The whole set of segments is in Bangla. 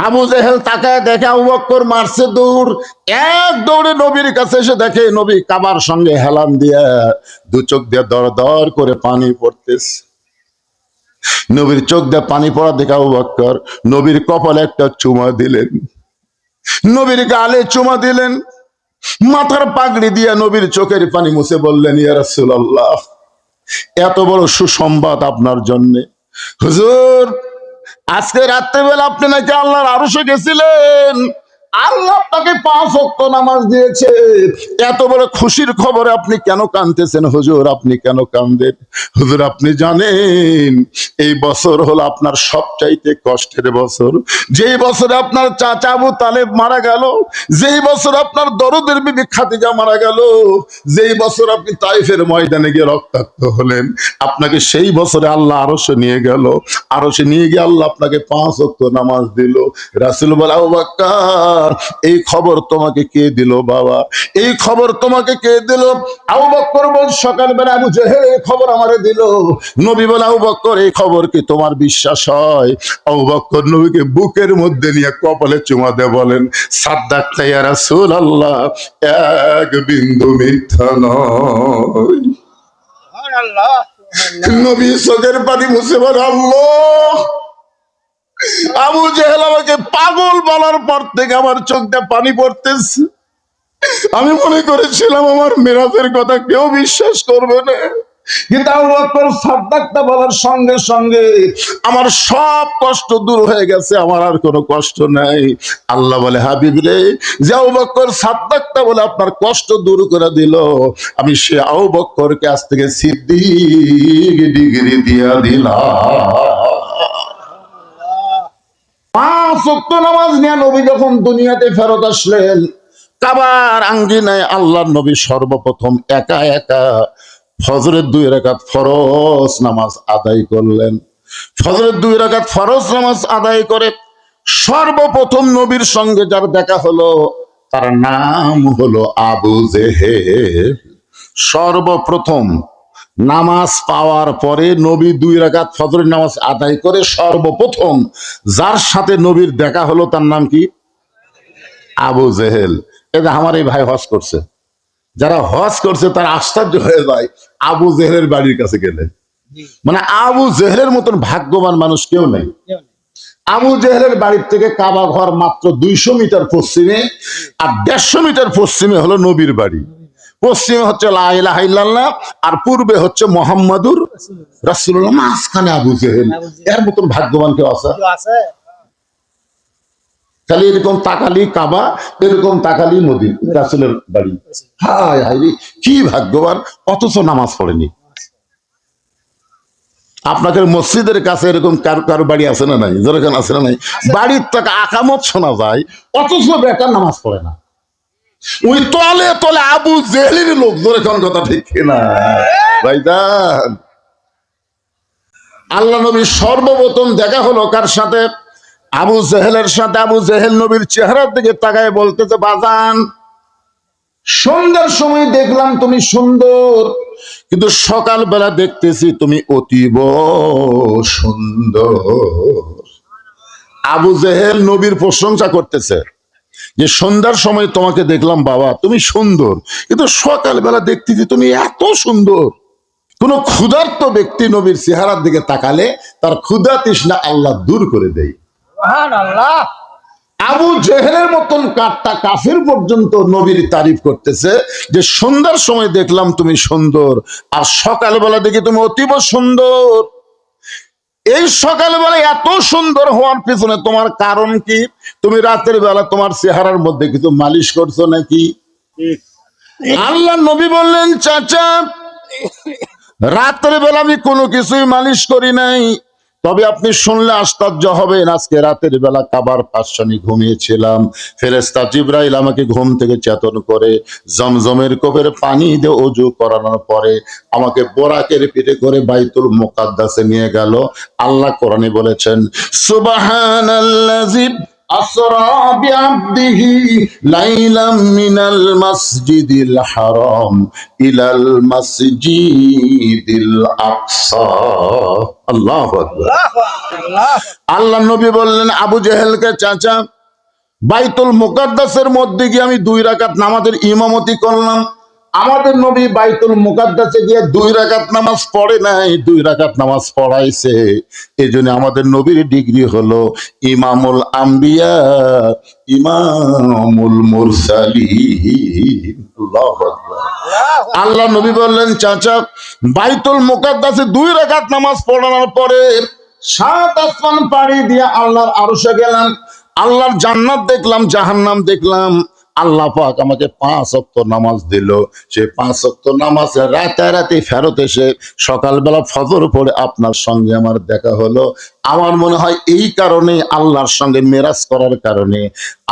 আবু জেহেল তাকায় দেখে আবু বকর মারছে দৌড়, এক দৌড়ে নবীর কাছে এসে দেখে নবী কাবার সঙ্গে হেলান দিয়া দু চোখ দিয়ে দর দর করে পানি পড়তেছে। নবীর চোখ দিয়ে পানি পড়া দেখে আবু বকর নবীর কপালে একটা চুমা দিলেন, নবীর গালে চুমা দিলেন, মাথার পাগড়ি দিয়ে নবীর চোখের পানি মুছে বললেন, ইয়া রাসূলুল্লাহ, এত বড় সুসংবাদ আপনার জন্য। হুজুর, আজকে রাত্রেবেলা আপনি নাকি আল্লাহর আরশে গেছিলেন, আল্লাহ আপনাকে 5 ওয়াক্ত নামাজ দিয়েছে। এত বড় খুশির খবরে আপনি কেন কাঁদতেছেন হুজুর? আপনি কেন কাঁদেন? হুজুর, আপনি জানেন এই বছর হলো আপনার সবচাইতে কষ্টের বছর। যেই বছরে আপনার চাচা আবু তালেব মারা গেল, যেই বছর আপনার দরদের বিবি খাদিজা মারা গেল, যেই বছর আপনি তাইফের ময়দানে গিয়ে রক্তাক্ত হলেন, আপনাকে সেই বছরে আল্লাহ আরশে নিয়ে গেল। আরশে নিয়ে গিয়ে আল্লাহ আপনাকে 5 ওয়াক্ত নামাজ দিল। রাসূল বলে, আবু বকর, এই খবর তোমাকে কে দিল বাবা? এই খবর তোমাকে কে দিল? আবু বকর বল, সকালবেলা আবু জেহেল এই খবর আমারে দিল। নবী বলে, আবু বকর, এই খবর কি তোমার বিশ্বাস হয়? আবু বকর নবীকে বুকের মধ্যে নিয়ে কপালে চুমা দিয়ে বলেন, সাদ্দাকতা ইয়া রাসূলুল্লাহ, এক বিন্দু মিথ্যা নয়। নবী চোখের পানি মুছে বলে, আল্লাহ, আবু জেহেল আমাকে পাগল বলার পর থেকে আমার চোখ দিয়ে পানি পড়তেছে। আমি মনে করেছিলাম আমার মেরাজের কথা কেউ বিশ্বাস করবে না, কিন্তু আবু বকর সাদ্দাকতা বলার সঙ্গে সঙ্গে আমার সব কষ্ট দূর হয়ে গেছে, আমার আর কোনো কষ্ট নাই। আল্লাহ বলে, হাবিব রে, যে আবু বকর সাদ্দাকতা বলে আপনার কষ্ট দূর করে দিল, আমি সে আবু বকরকে আজ থেকে সিদ্দিক ডিগ্রি দিয়া দিলাম। 5 ওয়াক্ত নামাজ নিয়ে নবী যখন দুনিয়াতে ফেরত আসলেন, কাবার আঙ্গিনায় আল্লাহর নবী সর্বপ্রথম একা একা ফজরের 2 রাকাত ফরজ নামাজ আদায় করলেন। ফজরের 2 রাকাত ফরজ নামাজ আদায় করে সর্বপ্রথম নবীর সঙ্গে যার দেখা হলো, তার নাম হলো আবু জেহেল। সর্বপ্রথম নামাজ পাওয়ার পরে নবী 2 রাকাত ফজরের নামাজ আদায় করে সর্বপ্রথম যার সাথে নবীর দেখা হলো তার নাম কি? আবু জেহেল। এই যে আমার এই ভাই হজ করছে, যারা হজ করছে তারা আশ্চর্য হয়ে যায় আবু জেহেলের বাড়ির কাছে গেলে। মানে আবু জেহেলের মতন ভাগ্যবান মানুষ কেউ নেই। আবু জেহেলের বাড়ির থেকে কাবা ঘর মাত্র 200 মিটার পশ্চিমে, আর 150 মিটার পশ্চিমে হলো নবীর বাড়ি। পশ্চিমে হচ্ছে লা ইলাহা ইল্লাল্লাহ, আর পূর্বে হচ্ছে মুহাম্মাদুর রাসূলুল্লাহ। মাঝখানে আবু জেহেল। এর মতন ভাগ্যবান কেউ আছে? খালি এরকম তাকালি কাবা, এরকম তাকালি মদিনা রাসূলের বাড়ি। হায় হায় রে, কি ভাগ্যবান, অথচ নামাজ পড়েনি। আপনাদের মসজিদের কাছে এরকম কারো বাড়ি আছে না নাই? যেরকম আছে না নাই? বাড়ির থেকে আকামত শোনা যায়, অথচ বেটা নামাজ পড়ে না। ওই তলে তলে আবু জেহেলের লোক, যেরকম কথা ঠিক না ভাইজান? আল্লাহ নবী সর্বপ্রথম দেখা হলো কার সাথে? আবু জেহেলের সাথে। আবু জেহেল নবীর চেহারার দিকে তাকায় বলতেছে, বাজান, সন্ধ্যার সময় দেখলাম তুমি সুন্দর, কিন্তু সকালবেলা দেখতেছি তুমি অতীব সুন্দর। আবু জেহেল নবীর প্রশংসা করতেছে যে সন্ধ্যার সময় তোমাকে দেখলাম বাবা, তুমি সুন্দর, কিন্তু সকালবেলা দেখতেছি তুমি এত সুন্দর। কোন ক্ষুধার্ত ব্যক্তি নবীর চেহারার দিকে তাকালে তার ক্ষুধা তৃষ্ণা আল্লাহ দূর করে দেয়। আবু জেহেলের মতন কাটটা কাফির পর্যন্ত নবীর তারিফ করতেছে যে সন্ধ্যার সময় দেখলাম তুমি সুন্দর, আর সকালবেলা দেখি তুমি অতীব সুন্দর। এই সকালবেলা এত সুন্দর হওয়ার পিছনে তোমার কারণ কি? তুমি রাতের বেলা তোমার চেহারার মধ্যে কিছু মালিশ করছো নাকি? আল্লাহ নবী বললেন, চাচা, রাতের বেলা আমি কোনো কিছুই মালিশ করি নাই, তবে আপনি শুনলে আশ্চর্য হবেন, আজকে রাতের বেলা কাবার পাশে আমি ঘুমিয়েছিলাম, ফেরেশতা জিবরাইল আমাকে ঘুম থেকে চেতন করে জমজমের কোপের পানি দিয়ে ওযু করানোর পরে আমাকে বোরাকের পিঠে করে বাইতুল মুকাদ্দাসে নিয়ে গেল। আল্লাহ কোরআনে বলেছেন, সুবহানাল্লাযী আসরা বিআবদিহি লাইলাম মিনাল মাসজিদিল হারাম ইলাল মাসজিদিল আকসা। আল্লাহু আকবার। আল্লাহ নবী বললেন আবু জেহেলকে, চাচা বাইতুল মুকাদ্দাসের মধ্যে গিয়ে আমি 2 রাকাত নামাজের ইমামতি করলাম। আমাদের নবী বাইতুল মুকাদ্দাসে গিয়ে 2 রাকাত নামাজ পড়ে নাই, 2 রাকাত নামাজ পড়াইছে। এই জন্য আমাদের নবীর ডিগ্রি হলো ইমামুল আম্বিয়া, ইমামুল মুরসালিন। আল্লাহু আকবার। আল্লাহ নবী বললেন, চাচা বাইতুল মুকাদ্দাসে 2 রাকাত নামাজ পড়ানোর পরে 7 আসমান পাড়ি দিয়ে আল্লাহর আরশে গেলাম। আল্লাহর জান্নাত দেখলাম, জাহান্নাম দেখলাম। আল্লাহ পাক আমাকে 5 ওয়াক্ত নামাজ দিল। সে 5 ওয়াক্ত নামাজ রাতারাতি ফেরত এসে সকালবেলা ফজর পড়ে আপনার সঙ্গে আমার দেখা হলো। আমার মনে হয় এই কারণে, আল্লাহর সঙ্গে মেরাজ করার কারণে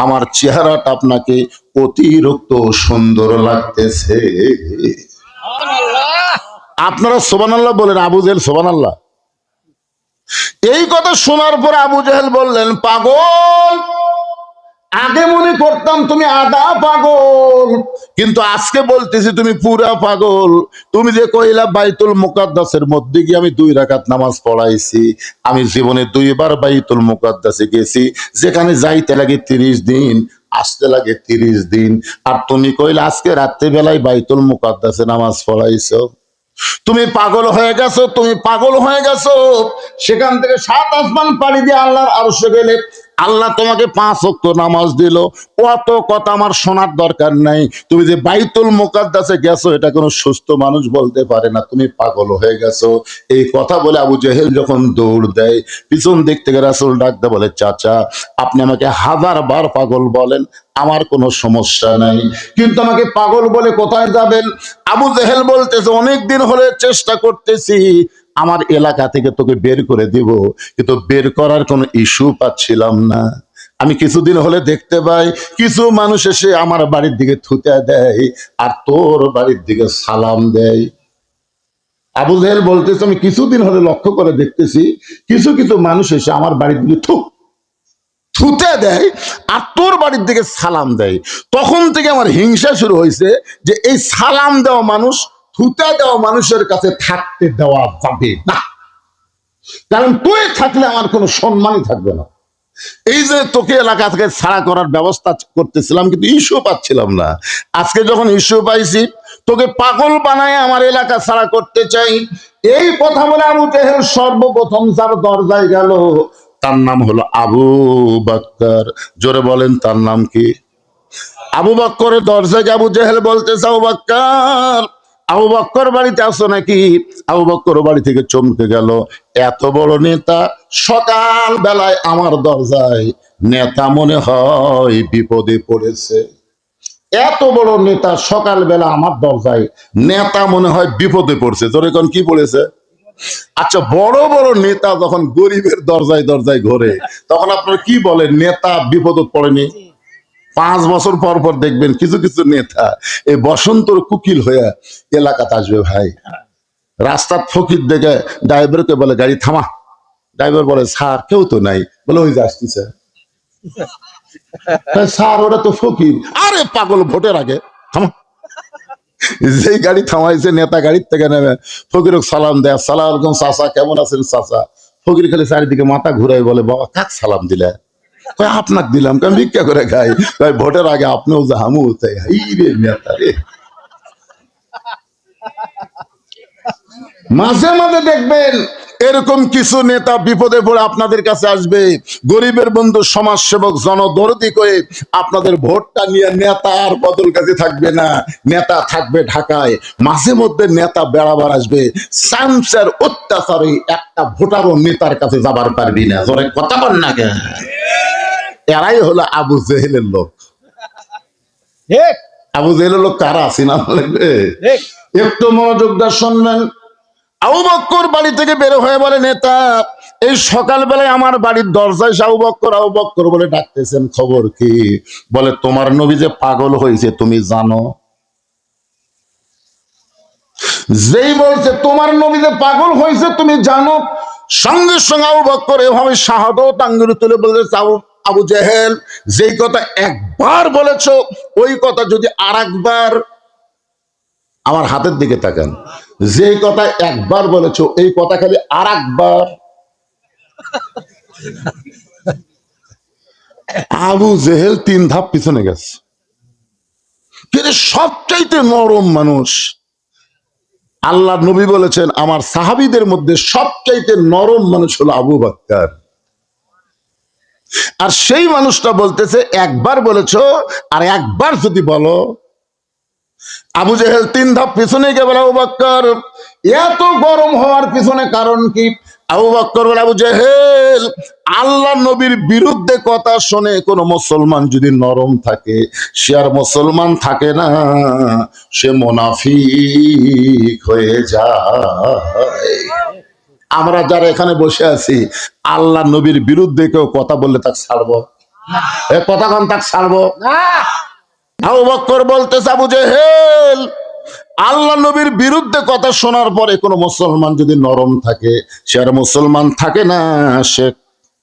আমার চেহারাটা আপনাকে অতিরিক্ত সুন্দর লাগতেছে। আপনারা সুবহানাল্লাহ বলেন, আবু জেহেল সুবহানাল্লাহ। এই কথা শোনার পর আবু জেহেল বললেন, পাগল, আগে মনে করতাম তুমি আধা পাগল, কিন্তু আজকে বলতেছি তুমি পুরা পাগল। তুমি যে কইলা বাইতুল মুকাদ্দাসের মধ্যে গিয়ে আমি 2 রাকাত নামাজ পড়াইছি, আমি জীবনে 2 বার বাইতুল মুকাদ্দাসে গেছি, যেখানে যাইতে লাগে 30 দিন, আসতে লাগে 30 দিন। আর তুমি কইলা আজকে রাত্রিবেলায় বাইতুল মুকাদ্দাসে নামাজ পড়াইছো। তুমি পাগল হয়ে গেছো, তুমি পাগল হয়ে গেছো। সেখান থেকে 7 আসমান পাড়ি দিয়ে আল্লাহর আরশে গেলে আল্লাহ তোমাকে 5 ওয়াক্ত নামাজ দিল। অত কথা আমার শোনার দরকার নাই। তুমি যে বাইতুল মুকাদ্দাসে গেছো এটা কোনো সুস্থ মানুষ বলতে পারে না, তুমি পাগল হয়ে গেছো। এই কথা বলে আবু জেহেল যখন দৌড় দেয়, পিছন দিক থেকে রাসূল ডাকতে বলে, চাচা আপনি আমাকে 1000 বার পাগল বলেন, আমার কোনো সমস্যা নাই, কিন্তু আমাকে পাগল বলে কোথায় যাবেন? আবু জেহেল বলতেছে, অনেকদিন হলে চেষ্টা করতেছি আমার এলাকা থেকে তোকে বের করে দিব, কিন্তু বের করার কোনো ইস্যু পাচ্ছিলাম না। আমি কিছুদিন হলে দেখতে পাই কিছু মানুষ এসে আমার বাড়ির দিকে থুতে দেয় আর তোর বাড়ির দিকে সালাম দেয়। আবু জেহেল বলতেছে, আমি কিছুদিন হলে লক্ষ্য করে দেখতেছি কিছু কিছু মানুষ এসে আমার বাড়ির দিকে থুতে দেয় আর তোর বাড়ির দিকে সালাম দেয়। তখন থেকে আমার হিংসা শুরু হয়েছে যে এই সালাম দেওয়া মানুষ, থুতে দেওয়া মানুষের কাছে থাকতে দেওয়া যাবে না, কারণ তুই থাকলে আমার কোনো সম্মানই থাকবে না। এই যে তোকে এলাকা থেকে ছাড়া করার ব্যবস্থা করতেছিলাম, কিন্তু ইস্যু পাচ্ছিলাম না। আজকে যখন ইস্যু পাইছি, তোকে পাগল বানায় আমার এলাকা ছাড়া করতে চাই। এই কথা বলে আবু জেহেল সর্বপ্রথম যার দরজায় গেল তার নাম হলো আবু বকর। জোরে বলেন, তার নাম কি? আবু বকরের দরজায় আবু জেহেল বলতেছে, আবু বকর, আবু বকর বাড়িতে আসো নাকি? আবু বকর বাড়ি থেকে চমকে গেল, এত বড় নেতা সকাল বেলায় আমার দরজায়, নেতা মনে হয় বিপদে পড়েছে। এত বড় নেতা সকাল বেলা আমার দরজায়, নেতা মনে হয় বিপদে পড়ছে। তোর এখন কি পড়েছে? আচ্ছা, বড় বড় নেতা যখন গরিবের দরজায় দরজায় ঘোরে, তখন আপনারা কি বলেন, নেতা বিপদে পড়েনি? 5 বছর পর পর দেখবেন কিছু কিছু নেতা এই বসন্তর কুকিল হয়ে এলাকাতে আসবে। ভাই, রাস্তার ফকির দেখে ড্রাইভারকে বলে, গাড়ি থামা। ড্রাইভার বলে, স্যার কেউ তো নাই। বলে, ওই যে আসতেছে। স্যার ওরা তো ফকির। আরে পাগল, ভোটের আগে থামা। যেই গাড়ি থামাইছে, নেতা গাড়ির থেকে নেমে ফকির সালাম দেয়, সালাম আলাইকুম চাচা, কেমন আছেন চাচা? ফকির খালি চারিদিকে মাথা ঘুরাই বলে, বাবা কাক সালাম দিলে? আপনাকে দিলাম, কারণ ভিক্ষা করে খাই। ভোটের আগে আপনিও যা, আমিও তাই। নেতা রে। মাঝে মাঝে দেখবেন এরকম কিছু নেতা বিপদে পড়ে আপনাদের কাছে আসবে, গরিবের বন্ধু, সমাজ সেবক, জনদরদি করে আপনাদের ভোটটা নিয়ে নেতা আর বদল কাছে থাকবে না, নেতা থাকবে ঢাকায়। মাঝে মধ্যে নেতা বেড়াবার আসবে, সামসের অত্যাচারে একটা ভোটারও নেতার কাছে যাবার পারবি না। জোরে কথা বল না কেন? এরাই হলো আবু জেহেলের লোক। আবু জেহেলের লোক কারা চিনা লাগবে? একটু মনোযোগ দিয়ে শুনবেন। আবু বকর বাড়ি থেকে বের হয়ে বলে, নেতা এই সকাল বেলায় আমার বাড়ির দরজায় আবু বকর, আবু বকর বলে ডাকতেছেন, খবর কি? বলে, তোমার নবী যে পাগল হয়েছে তুমি জানো? যেই বলছে তোমার নবী যে পাগল হয়েছে তুমি জানো, সঙ্গে সঙ্গে আবু বকর এভাবে শাহাদাত আঙ্গুলে তুলে বলতেছে, আবু জেহেল, যেই কথা একবার বলেছো ওই কথা যদি আর একবার, আমার হাতের দিকে তাকান, যেই কথা একবার বলেছো এই কথা খালি আর একবার, আবু জেহেল 3 ধাপ পিছনে গেছে। কিন্তু সবচাইতে নরম মানুষ, আল্লাহ নবী বলেছেন আমার সাহাবীদের মধ্যে সবচাইতে নরম মানুষ হলো আবু বকর। আর সেই মানুষটা বলতেছে একবার বলেছো আর একবার যদি বলো। আবু জেহেল 3 ধাপ পিছনে গিয়ে বলে আবু বকর, এত গরম হওয়ার পিছনে কারণ কি? আবু বকর বলে আবু জেহেল, আল্লাহ নবীর বিরুদ্ধে কথা শুনে কোন মুসলমান যদি নরম থাকে সে আর মুসলমান থাকে না, সে মুনাফিক হয়ে যায়। আমরা যারা এখানে বসে আছি আল্লাহ নবীর বিরুদ্ধে কেউ কথা বললে তাকে ছাড়বো? কথা কন তাকে ছাড়বো না। আবু বকর বলতেছে আবু জেহেল, আল্লাহ নবীর বিরুদ্ধে কথা শোনার পরে কোন মুসলমান যদি নরম থাকে সে আর মুসলমান থাকে না, সে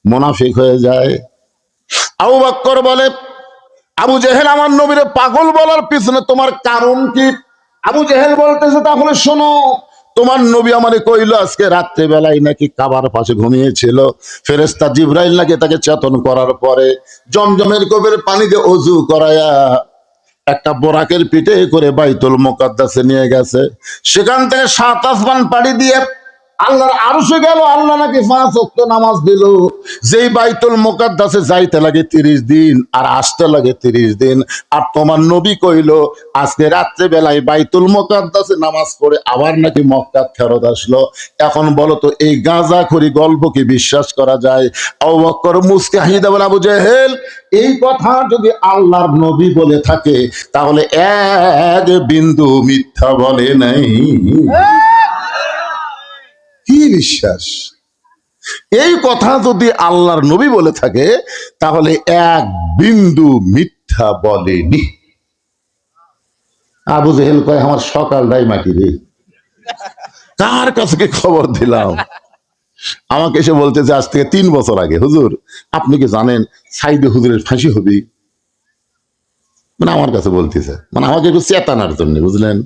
মুনাফিক হয়ে যায়। আবু বকর বলে আবু জেহেল, আমার নবীরে পাগল বলার পিছনে তোমার কারণ কি? আবু জেহেল বলতেছে তাহলে শোনো, তোমার নবী আমারে কইল আজকে রাত্রে বেলায় নাকি কাবার পাশে ঘুমিয়েছিল, ফেরেশতা জিবরাইল নাকি তাকে চেতন করার পরে জমজমের কূপের পানি দিয়ে ওযু করায়া একটা বোরাকের পিঠে করে বাইতুল মুকাদ্দাসে নিয়ে গেছে। সেখান থেকে 7 আসমান পাড়ি দিয়ে আল্লাহর আরশে গেল। আল্লাহ নাকি 5 ওয়াক্ত নামাজ দিল। যেই বাইতুল মুকাদ্দাসে যাইতে লাগে 30 দিন আর আসতে লাগে 30 দিন। আর তোমার নবী কইল আজকে রাত্রে বেলায় বাইতুল মুকাদ্দাসে নামাজ পড়ে আবার নাকি মক্কা ফেরত আসলো। এখন বলো তো এই গাঁজাখড়ি গল্প কি বিশ্বাস করা যায়? আবু বকর মুসকে হাসিয়ে বলে আবু জেহেল, এই কথা যদি আল্লাহর নবী বলে থাকে তাহলে এক বিন্দু মিথ্যা বলে নাই। কি বিশ্বাস? এই কথা যদি আল্লাহর নবী বলে থাকে তাহলে এক বিন্দু মিথ্যা বলেনি। আবু জেহেল কয় আমার সকালটাই মাটি রে, কার কাছে কি খবর দিলাম? আমাকে এসে বলতেছে আজ থেকে 3 বছর আগে, হুজুর আপনি কি জানেন সাইদে হুজুরের ফাঁসি হবে? মানে আমার কাছে বলতেছে, মানে আমাকে একটু চেতানোর জন্য, বুঝলেন?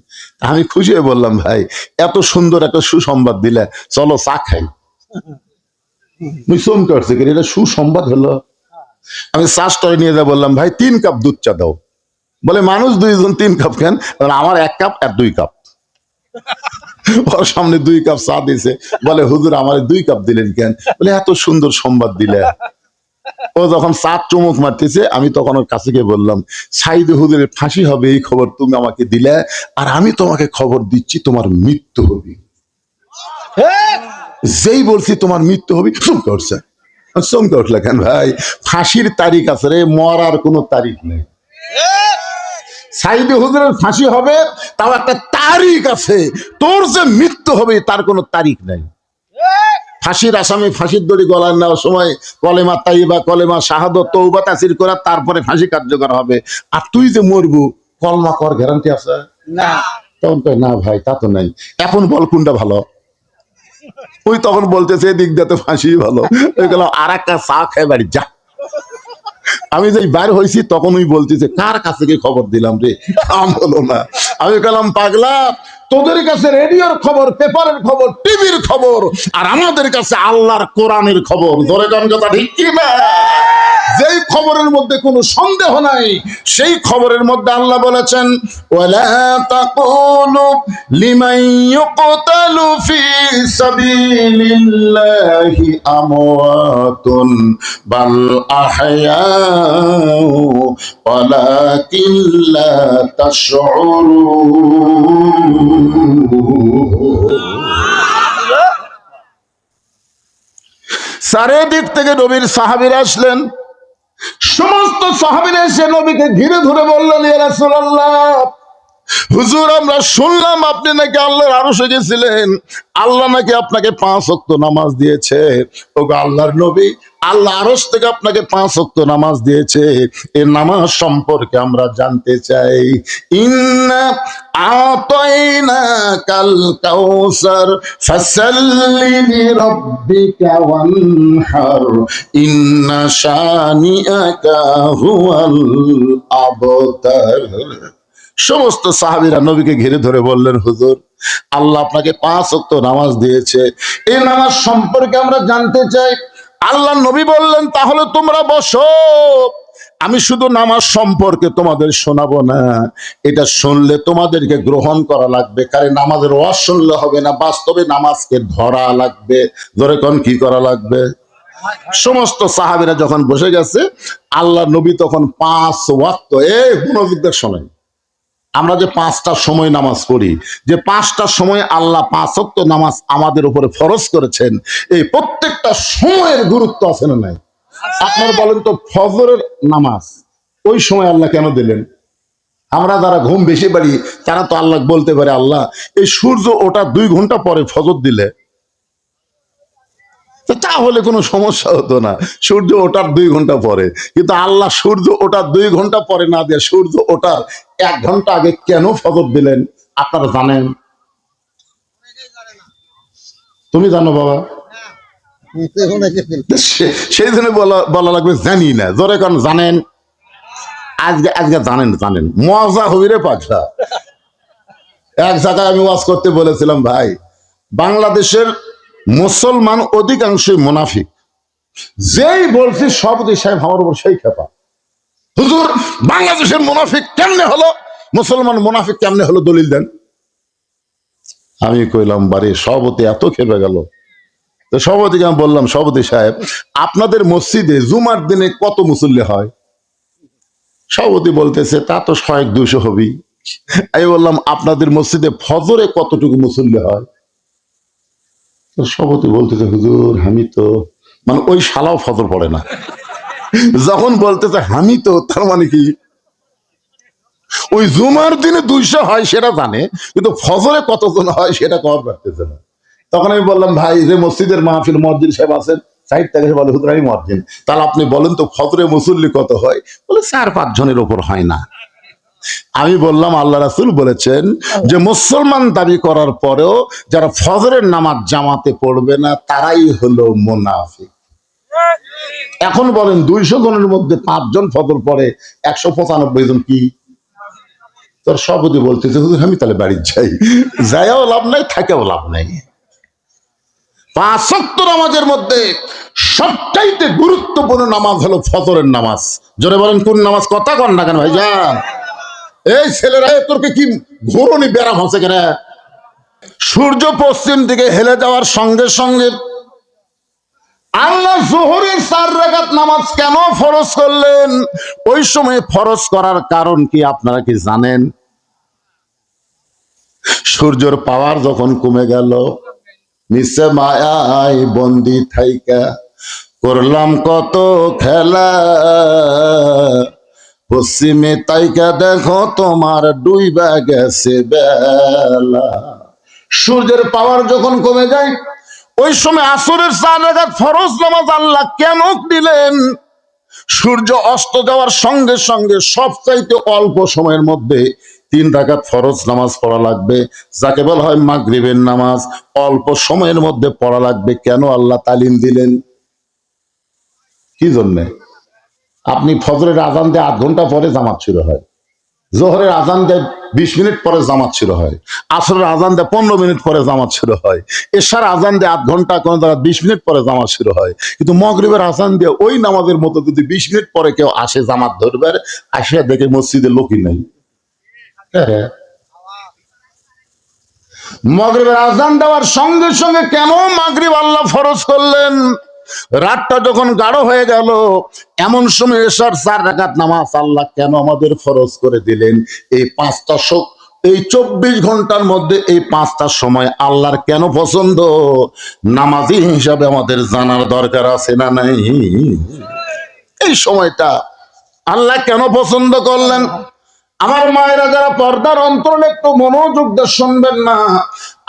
আমি খুশি হয়ে বললাম ভাই এত সুন্দর একটা সুসংবাদ দিলে, চলো চা খাই। চমকে উঠছে, এটা সুসংবাদ হলো? আমি চা স্টলে নিয়ে যা বললাম ভাই 3 কাপ দুধ চা দাও। বলে মানুষ 2 জন 3 কাপ খান, আমার 1 কাপ আর 2 কাপ। ওর সামনে 2 কাপ চা দিছে, বলে হুজুর আমার 2 কাপ দিলেন কেন? বলে এত সুন্দর সংবাদ দিলে। ও যখন চা চুমুক মারতেছে আমি তখন ওর কাছে গিয়ে বললাম সাইদে হুজুরের ফাঁসি হবে এই খবর তুমি আমাকে দিলে, আর আমি তোমাকে খবর দিচ্ছি তোমার মৃত্যু হবে। যেই বলছি তোমার মৃত্যু হবে চমকে উঠছে। চমকে উঠলে কেন ভাই? ফাঁসির তারিখ আছে রে, মরার কোনো তারিখ নেই। সাইদে হুজুরের ফাঁসি হবে তাও একটা তারিখ আছে, তোর যে মৃত্যু হবে তার কোনো তারিখ নাই। ফাঁসির আসামি ফাঁসির দড়ি গলায় নেওয়ার সময় কলেমা তাইবা, কলেমা শাহাদত, তওবা তাসির করা, তারপরে ফাঁসি কার্যকর হবে। আর তুই যে মরবু কলমা কর গ্যারান্টি আছে না? তখন তো না ভাই তা তো নাই। এখন বল কোনটা ভালো? ওই তখন বলতেছে এদিক দিয়ে তো ফাঁসি ভালো। ওই গেলাম আর একটা চা খেয়ে বাড়ি যা। আমি যে বাইর হয়েছি তখন ওই বলতেছে কার কাছে কি খবর দিলাম রে? বলো না। আমি গেলাম পাগলা, তোদের কাছে রেডিওর খবর, পেপারের খবর, টিভির খবর, আর আমাদের কাছে আল্লাহর কোরআনের খবর। ধরে গান কথা ঠিক কি না? যেই খবরের মধ্যে কোনো সন্দেহ নাই সেই খবরের মধ্যে আল্লাহ বলেছেন ওয়ালা তাকুলু লিমান ইউকতালু ফি সাবিলিল্লাহি আমওয়াতুন বাল আহয়াউ ওয়ালাকিন লা তাশউরুন। চারিদিক থেকে নবীর সাহাবীরা আসলেন। সমস্ত সাহাবীরা এসে নবীকে ঘিরে ধরে বললেন ইয়া রাসূলুল্লাহ, হুজুর আমরা শুনলাম আপনি নাকি আল্লাহর আরশে গেছিলেন, আল্লাহ নাকি আপনাকে 5 ওয়াক্ত নামাজ দিয়েছে। ওগো আল্লাহর নবী, আল্লাহ আরশ থেকে আপনাকে 5 ওয়াক্ত নামাজ দিয়েছে, এই নামাজ সম্পর্কে আমরা জানতে চাই। ইন্না আতাইনাকাল কাউসার ফাসাল্লি লিরাব্বিকা ওয়ানহার ইন্না শানিআকা হুয়াল আবতার। সমস্ত সাহাবীরা নবীকে ঘিরে ধরে বললেন, হুজুর, আল্লাহ আপনাকে 5 ওয়াক্ত নামাজ দিয়েছে, এই নামাজ সম্পর্কে আমরা জানতে চাই। আল্লাহ নবী বললেন, তাহলে তোমরা বসো, আমি শুধু নামাজ সম্পর্কে তোমাদের শোনাবো না, এটা শুনলে তোমাদেরকে গ্রহণ করা লাগবে। কারণ নামাজের ওয়াজ শুনলে হবে না, বাস্তবে নামাজকে ধরা লাগবে। ধরে কোন কি করা লাগবে? সমস্ত সাহাবীরা যখন বসে গেছে, আল্লাহ নবী তখন 5 ওয়াক্ত, মনোযোগের সময় আমরা যে 5টা সময় নামাজ পড়ি, যে 5টা সময় আল্লাহ 5 ওয়াক্ত নামাজ আমাদের উপরে ফরজ করেছেন, এই প্রত্যেকটা সময়ের গুরুত্ব আছে না নাই? আপনারা বলেন তো, ফজরের নামাজ ওই সময় আল্লাহ কেন দিলেন? আমরা যারা ঘুম বেশি পারি তারা তো আল্লাহ বলতে পারে, আল্লাহ এই সূর্য ওটা 2 ঘন্টা পরে ফজর দিলে তাহলে কোনো সমস্যা হতো না, সূর্য ওঠার 2 ঘন্টা পরে। কিন্তু আল্লাহ সূর্য ওঠার 2 ঘন্টা পরে না দিয়ে সূর্য ওঠার 1 ঘন্টা আগে কেন ফজর দিলেন? আপনারা জানেন? তুমি জানো বাবা? সেই জন্য বলা লাগবে জানি না। জোরে কারণ জানেন, আজকে আজকে জানেন মজা হবি রে পাখা। এক জায়গায় আমি ওয়াজ করতে বলেছিলাম, ভাই, বাংলাদেশের মুসলমান অধিকাংশই মুনাফিক। যেই বলছি সব সাহেব আমার উপর সেই খেপা, হুজুর বাংলাদেশের মুনাফিক কেমনে হলো, মুসলমান মুনাফিক কেমনে হলো, দলিল দেন। আমি কইলাম, বাড়ি সভাপতি এত খেপে গেল। তো সভাপতিকে আমি বললাম, সভাপতি সাহেব, আপনাদের মসজিদে জুমার দিনে কত মুসল্লি হয়? সভাপতি বলতেছে, তা তো 100-200 হবেই। আমি বললাম, আপনাদের মসজিদে ফজরে কতটুকু মুসল্লি হয়? তো সভাপতি বলতেছে, হুজুর আমি তো, মানে ওই শালাও ফজর পড়ে না। যখন বলতেছে আমি তো, তার মানে কি ওই জুমার দিনে 200 হয় সেটা জানে, কিন্তু ফজরে কতজন হয় সেটা কর পারতেছে না। তখন আমি বললাম, ভাই, যে মসজিদের মাহফিল মুয়াজ্জিন সাহেব আছেন, সাইড থেকে বলে, হুজুর আমি মুয়াজ্জিন, তাহলে আপনি বলেন তো ফজরে মুসল্লি কত হয়? বলে 4-5 জনের উপর হয় না। আমি বললাম, আল্লাহ রাসূল বলেছেন যে মুসলমান দাবি করার পরেও যারা ফজরের নামাজ জামাতে পড়বে না তারাই হলো মুনাফিক। এখন বলেন 200 জনের মধ্যে 5 জন ফজর পড়ে, 195 জন কি? তোর সভাপতি বলতেছে, হুজুর আমি তাহলে বাড়ি যাইও লাভ নাই, থাকেও লাভ নাই। 5 ওয়াক্ত নামাজের মধ্যে সবচাইতে গুরুত্বপূর্ণ নামাজ হলো ফজরের নামাজ। জোরে বলেন কোন নামাজ? কথা কন না কেন ভাইজান? এই ছেলেরা তোরকে কি ঘোরনি বেড়া হচ্ছে কেন? সূর্য পশ্চিম দিকে হেলে যাওয়ার সঙ্গে সঙ্গে আল্লাহ যোহরের 4 রাকাত নামাজ কেন ফরজ করলেন? ওই সময় ফরজ করার কারণ কি আপনারা কি জানেন? সূর্যের পাওয়ার যখন কমে গেল, নিচে মায়ায় বন্দি থাইকা করলাম কত খেলা, পশ্চিমে তাইকা দেখো তোমার ডুইবা গেছে বেলা। সূর্যের পাওয়ার যখন কমে যায়, ওই সময় আসরের 4 রাকাত ফরজ নামাজ আল্লাহ কেন দিলেন? সূর্য অস্ত যাওয়ার সঙ্গে সঙ্গে সবচাইতে অল্প সময়ের মধ্যে 3 রাকাত ফরজ নামাজ পড়া লাগবে, যাকে বলা হয় মাগরিবের নামাজ। অল্প সময়ের মধ্যে পড়া লাগবে, কেন আল্লাহ তালিম দিলেন? কি জন্যে? আপনি ফজরের আজান দিয়ে 8 ঘন্টা পরে জামাত শুরু হয়, জোহরের আজান দেয় 20 মিনিট পরে জামাত শুরু হয়, আসরের আজান দেয় 15 মিনিট পরে জামাত শুরু হয়, এশার আজান দেয় 8 ঘন্টা, কোন দ্বারা 20 মিনিট পরে জামাত শুরু হয়। কিন্তু মাগরিবের আজান দিয়ে ওই নামাজের মতো যদি 20 মিনিট পরে কেউ আসে জামাত ধরবে, আসে দেখে মসজিদে লোকই নাই। মাগরিবের আজান দেওয়ার সঙ্গে সঙ্গে কেন মাগরিব আল্লাহ ফরজ করলেন? রাতটা যখন গাঢ় হয়ে গেল, এমন সময় এশার 4 রাকাত নামাজ আল্লাহ কেন আমাদের ফরজ করে দিলেন? এই 5টা এই 24 ঘন্টার মধ্যে এই 5টা সময় আল্লাহর কেন পছন্দ? নামাজি হিসাবে আমাদের জানার দরকার আছে না নাই? এই সময়টা আল্লাহ কেন পছন্দ করলেন? আমার মায়েরা যারা পর্দার অন্তরে একটু মনোযোগ দিয়ে শুনবেন না,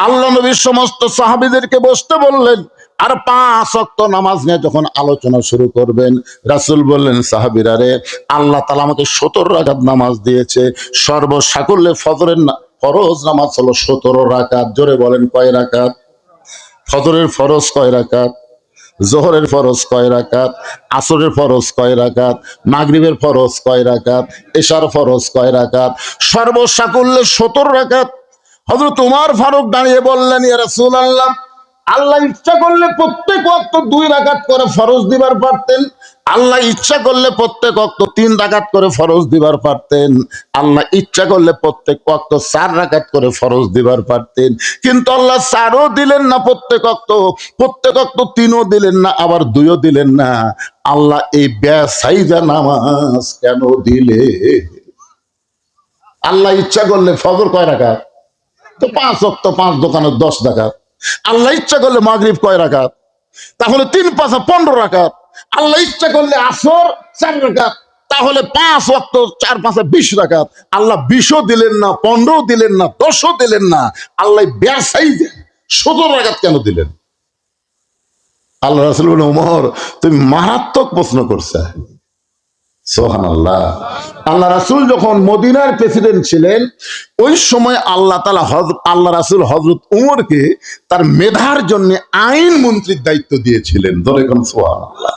আল্লাহ নবী সমস্ত সাহাবীদেরকে বসতে বললেন, আর 5 ওয়াক্ত নামাজ নিয়ে যখন আলোচনা শুরু করবেন, রাসূল বললেন, সাহাবীরা রে, আল্লাহ তাআলা আমাকে 17 রাকাত নামাজ দিয়েছে। সর্বসাকুল্যে ফজরের ফরজ নামাজ হলো 17 রাকাত। জোরে বলেন কয় রাকাত? ফজরের ফরজ কয় রাকাত? জোহরের ফরজ কয় রাকাত? আসরের ফরজ কয় রাকাত? মাগরিবের ফরজ কয় রাকাত? এশার ফরজ কয় রাকাত? সর্বসাকুল্যে 17 রাকাত। হযরত ওমর ফারুক দাঁড়িয়ে বললেন, ইয়া রাসূলুল্লাহ, আল্লাহ ইচ্ছা করলে প্রত্যেক ওয়াক্ত 2 রাকাত করে ফরজ দিবার পারতেন, আল্লাহ ইচ্ছা করলে প্রত্যেক ওয়াক্ত 3 রাকাত করে ফরজ দিবার পারতেন, আল্লাহ ইচ্ছা করলে প্রত্যেক ওয়াক্ত 4 রাকাত করে ফরজ দিবার পারতেন, কিন্তু আল্লাহ 4ও দিলেন না প্রত্যেক ওয়াক্ত 3ও দিলেন না, আবার 2ও দিলেন না। আল্লাহ এই বেসাইজা নামাজ কেন দিলে? আল্লাহ ইচ্ছা করলে ফজর কয় রাকাত? তো 5 ওয়াক্ত, 5 দোকানে 10 রাকাত। আল্লাহ ইচ্ছা করলে মাগরিব কয় রাকাত? তাহলে 3 5 15 রাকাত। আল্লাহ ইচ্ছা করলে আসর 4 রাকাত, তাহলে 5 ওয়াক্ত 4 5 20 রাকাত। আল্লাহ 20ও দিলেন না, 15ও দিলেন না, 10ও দিলেন না, আল্লাহ বেসাইজে 17 রাকাত কেন দিলেন? আল্লাহ রাসূল বলেন, ওমর তুমি মারাত্মক প্রশ্ন করছে। সুবহানাল্লাহ। আল্লাহ রাসূল যখন মদিনার প্রেসিডেন্ট ছিলেন, ওই সময় আল্লাহ তাআলা আল্লাহ রাসূল হযরত ওমরকে তার মেধার জন্য আইন মন্ত্রীর দায়িত্ব দিয়েছিলেন। ধরে কোন সুবহানাল্লাহ।